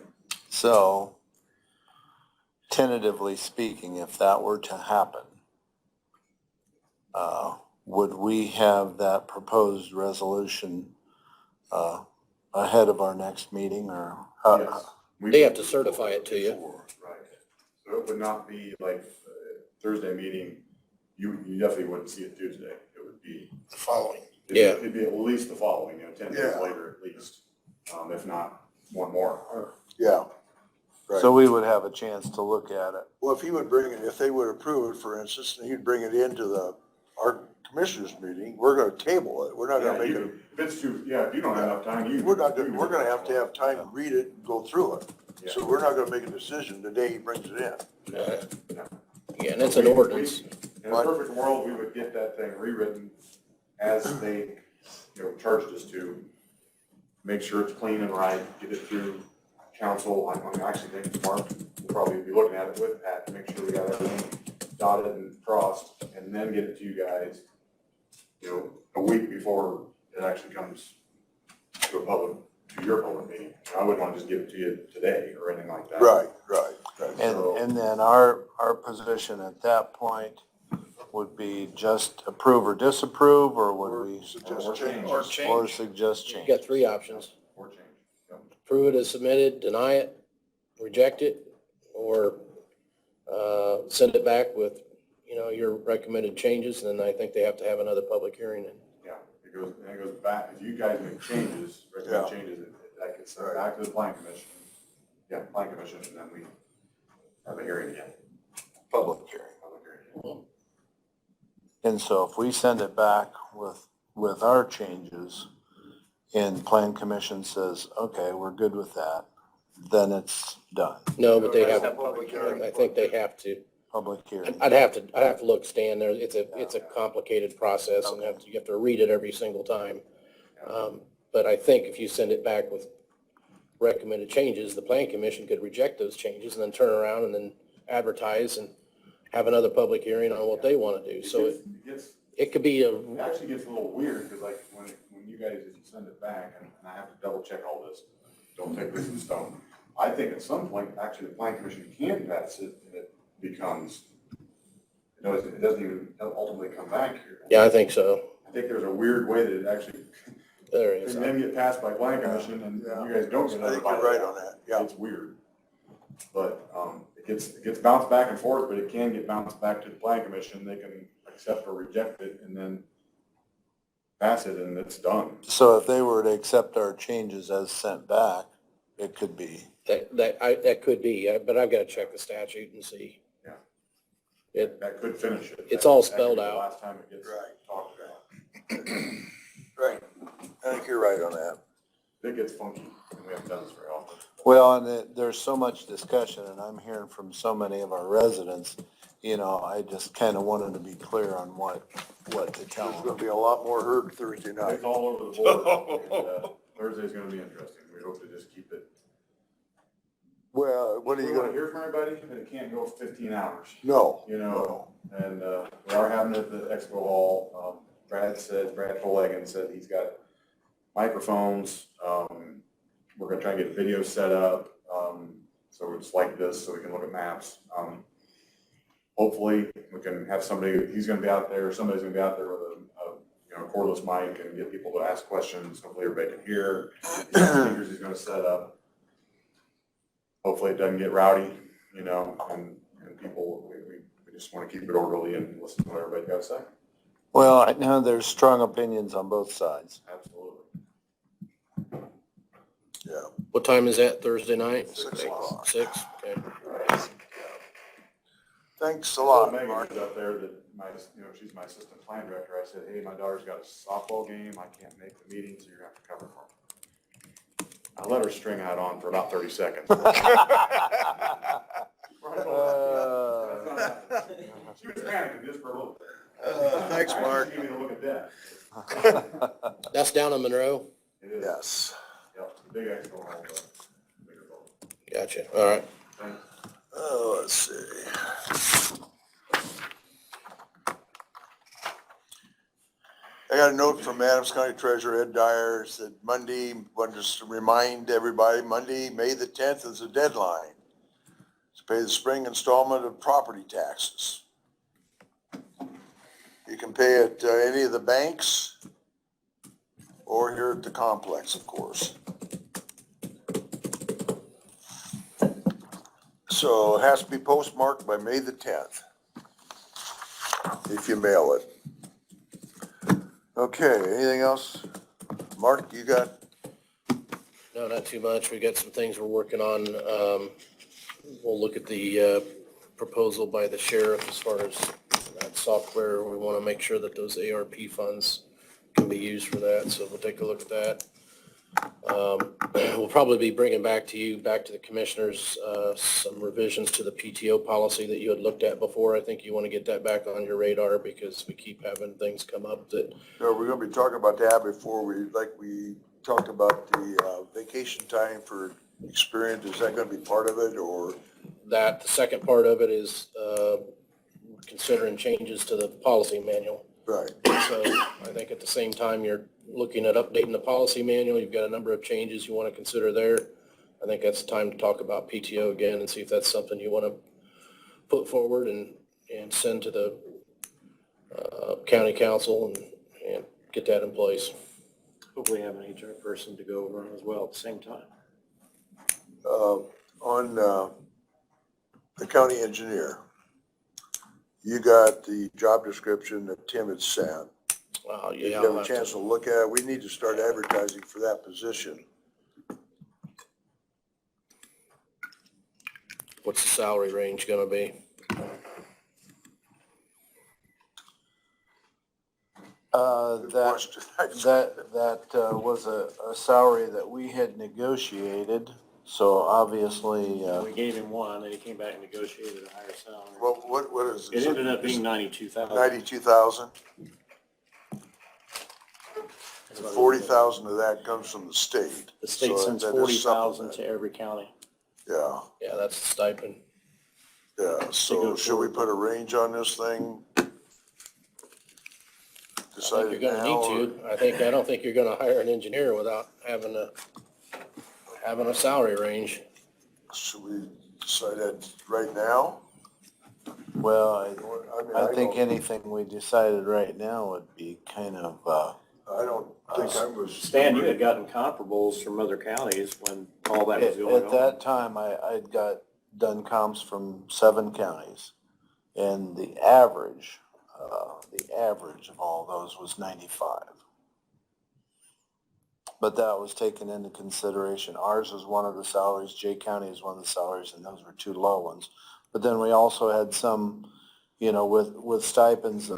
So tentatively speaking, if that were to happen, would we have that proposed resolution, ahead of our next meeting or? Yes. They have to certify it to you. Right. So it would not be like Thursday meeting, you definitely wouldn't see it Tuesday. It would be, Following. it'd Yeah. it'd be at least the following, 10 days Yeah. later at least, if not one more. Yeah. Right. So we would have a chance to look at it. Well, if he would bring it, if they would approve it, for instance, and he'd bring it into our commissioners meeting, we're gonna table it. We're not Yeah, gonna make it, if it's too, if you don't have enough time, we're gonna have to have time to read it and go through it. So we're not gonna make a decision the day he brings it in. Yeah, and it's an ordinance. In a perfect world, we would get that thing rewritten as they, charged us to. Make sure it's clean and right, get it through council. I actually think Mark will probably be looking at it with Pat to make sure we got everything dotted and crossed, and then get it to you guys, a week before it actually comes to your public meeting. I wouldn't want to just give it to you today or anything like that. Right. And then our position at that point would be just approve or disapprove, or would we? Suggest Or changes. change. Or suggest You change? got three options. Or change. Yep. Approve it as submitted, deny it, reject it, or, send it back with, your recommended changes, and then I think they have to have another public hearing. Yeah, it goes back, if you guys make changes, recommend changes, that gets sent back to the planning commission. Yeah, planning commission, and then we have a hearing again. Public hearing. Public hearing. And so if we send it back with our changes and plan commission says, okay, we're good with that, then it's done. No, but they have, Public hearing. I think they have to. Public hearing. I'd have to look, Stan, there, it's a complicated process, and you have to read it every single time. But I think if you send it back with recommended changes, the plan commission could reject those changes and then turn around and then advertise and have another public hearing on what they want to do. So it could be It actually gets a little weird, because like, when you guys send it back, and I have to double check all this, don't take this in stone. I think at some point, actually, the planning commission can pass it, and it becomes, it doesn't even ultimately come back here. yeah, I think so. I think there's a weird way that it actually There is. can then get passed by planning commission, and you guys don't get I think notified. you're right on that, yeah. It's weird. But, it gets bounced back and forth, but it can get bounced back to the planning commission. They can accept or reject it and then pass it, and it's done. So if they were to accept our changes as sent back, it could be. That could be, but I've got to check the statute and see. Yeah. That could finish it. It's all That could be spelled the out. Last time it gets talked about. Right. I think you're right on that. It gets funky, and we haven't done this very often. Well, and there's so much discussion, and I'm hearing from so many of our residents, I just kind of wanted to be clear on what to tell There's them. gonna be a lot more heard Thursday night. It's all over the board. And, Thursday's gonna be interesting. We hope to just keep it. Well, what are We you want to gonna, hear from everybody, but it can't go 15 hours. no. And we are having it at the expo hall. Brad Follegan said he's got microphones. We're gonna try and get video set up, so it's like this, so we can look at maps. Hopefully, we can have somebody, he's gonna be out there, somebody's gonna be out there with a cordless mic and get people to ask questions. Hopefully everybody can hear. Speakers he's gonna set up. Hopefully it doesn't get rowdy, and people, we just wanna keep it orderly and listen to what everybody got to say. Well, I know there's strong opinions on both sides. Absolutely. Yeah. What time is that, Thursday night? 6 o'clock. 6, okay. Thanks a lot, Megan Mark. is up there that she's my assistant plan director. I said, hey, my daughter's got a softball game. I can't make the meeting, so you're gonna have to cover for me. I let her string out on for about 30 seconds. She was panicking just for a little bit. Thanks, Mark. Give me a look at that. That's down in Monroe? It is. Yes. Yep, the big expo hall, bigger building. Gotcha, all right. Thanks. Oh, let's see. I got a note from Adams County Treasurer Ed Dyer, said Monday, wanted to remind everybody, Monday, May the 10th is the deadline to pay the spring installment of property taxes. You can pay at any of the banks or here at the complex, of course. So it has to be postmarked by May the 10th. if you mail it. Okay, anything else? Mark, you got, No, not too much. We got some things we're working on. We'll look at the proposal by the sheriff as far as that software. We want to make sure that those ARP funds can be used for that, so we'll take a look at that. We'll probably be bringing back to the commissioners, some revisions to the PTO policy that you had looked at before. I think you want to get that back on your radar because we keep having things come up that, no, we're gonna be talking about that before we talked about the vacation time for experience. Is that gonna be part of it, or? the second part of it is considering changes to the policy manual. Right. So I think at the same time, you're looking at updating the policy manual. You've got a number of changes you want to consider there. I think that's the time to talk about PTO again and see if that's something you want to put forward and send to the county council and get that in place. Hopefully have an HR person to go over as well at the same time. On the county engineer, you got the job description that Tim had sent. Wow, Did yeah. you have a chance to look at it? We need to start advertising for that position. What's the salary range gonna be? Good That, question. that was a salary that we had negotiated, so obviously, We gave him one, and he came back and negotiated a higher salary. What is It it? ended up being 92,000. 92,000? 40,000 of that comes from the state. The state So sends that is 40,000 supplement. to every county. Yeah, Yeah, that's the stipend. yeah, so should we put a range on this thing? I Decide think it you're gonna now, or need to. I don't think you're gonna hire an engineer without having a salary range. should we decide that right now? well, mean, I think don't- anything we decided right now would be kind of, I don't think I was. Stan, you had gotten comparables from other counties when all that was going on. at that time, I'd got done comps from 7 counties. And the average of all those was 95. But that was taken into consideration. Ours was one of the salaries, Jay County is one of the salaries, and those were 2 low ones. But then we also had some, with stipends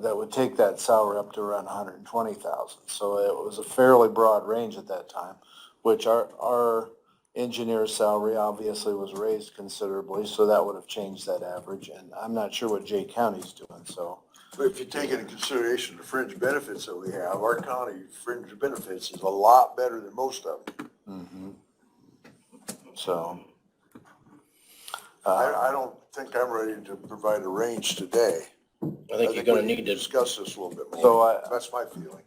that would take that salary up to around 120,000. So it was a fairly broad range at that time, which our engineer's salary obviously was raised considerably, so that would have changed that average. And I'm not sure what Jay County's doing, so. But if you take into consideration the fringe benefits that we have, our county fringe benefits is a lot better than most of them. So. I don't think I'm ready to provide a range today. I think you're gonna we need to, discuss this a little bit more. So That's my feeling.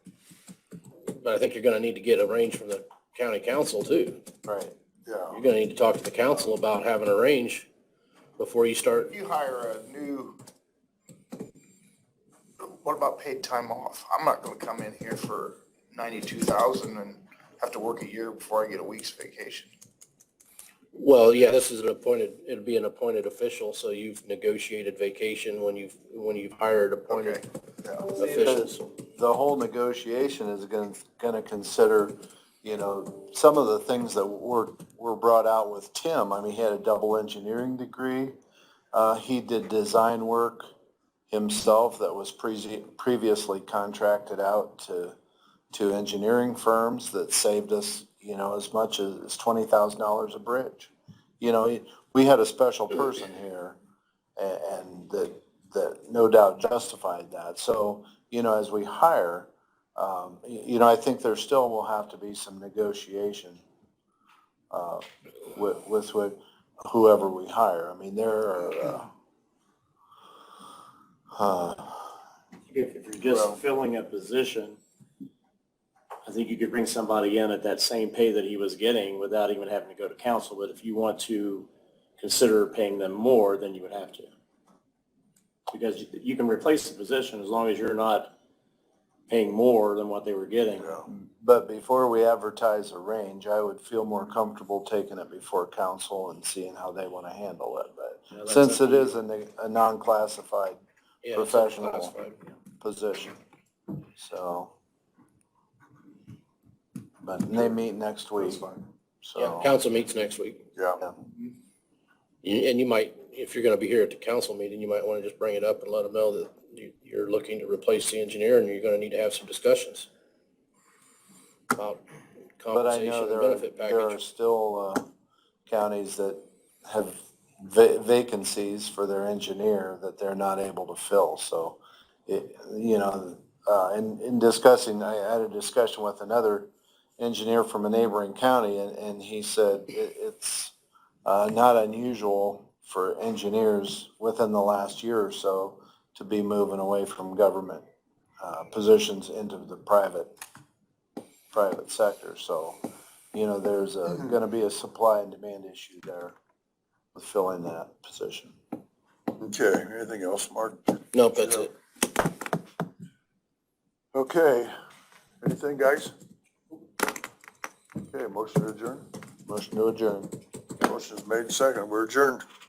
but I think you're gonna need to get a range from the county council too. right. Yeah. You're gonna need to talk to the council about having a range before you start. If you hire a new, what about paid time off? I'm not gonna come in here for 92,000 and have to work a year before I get a week's vacation. Well, yeah, this is it'd be an appointed official, so you've negotiated vacation when you've hired appointed officials. The whole negotiation is gonna consider, some of the things that were brought out with Tim. I mean, he had a double engineering degree. He did design work himself that was previously contracted out to engineering firms that saved us, as much as $20,000 a bridge. We had a special person here and that no doubt justified that. So, as we hire, I think there still will have to be some negotiation with whoever we hire. I mean, there are, If you're just filling a position, I think you could bring somebody in at that same pay that he was getting without even having to go to council. But if you want to consider paying them more, then you would have to. Because you can replace the position as long as you're not paying more than what they were getting. but before we advertise a range, I would feel more comfortable taking it before council and seeing how they want to handle it. Yeah, But that's since up it to is a non-classified Yeah, it's professional classified. position, so. But they meet next week, That's fine. Yeah, so. council meets next week. Yeah. And you might, if you're gonna be here at the council meeting, you might wanna just bring it up and let them know that you're looking to replace the engineer and you're gonna need to have some discussions about But I compensation know and there benefit are package. still counties that have vacancies for their engineer that they're not able to fill, so in discussing, I had a discussion with another engineer from a neighboring county, and he said it's not unusual for engineers within the last year or so to be moving away from government positions into the private sector, so, there's gonna be a supply and demand issue there with filling that position. Okay, anything else, Mark? Nope, that's it. Okay, anything, guys? Okay, motion to adjourn? Motion to adjourn. Motion's made second, we're adjourned.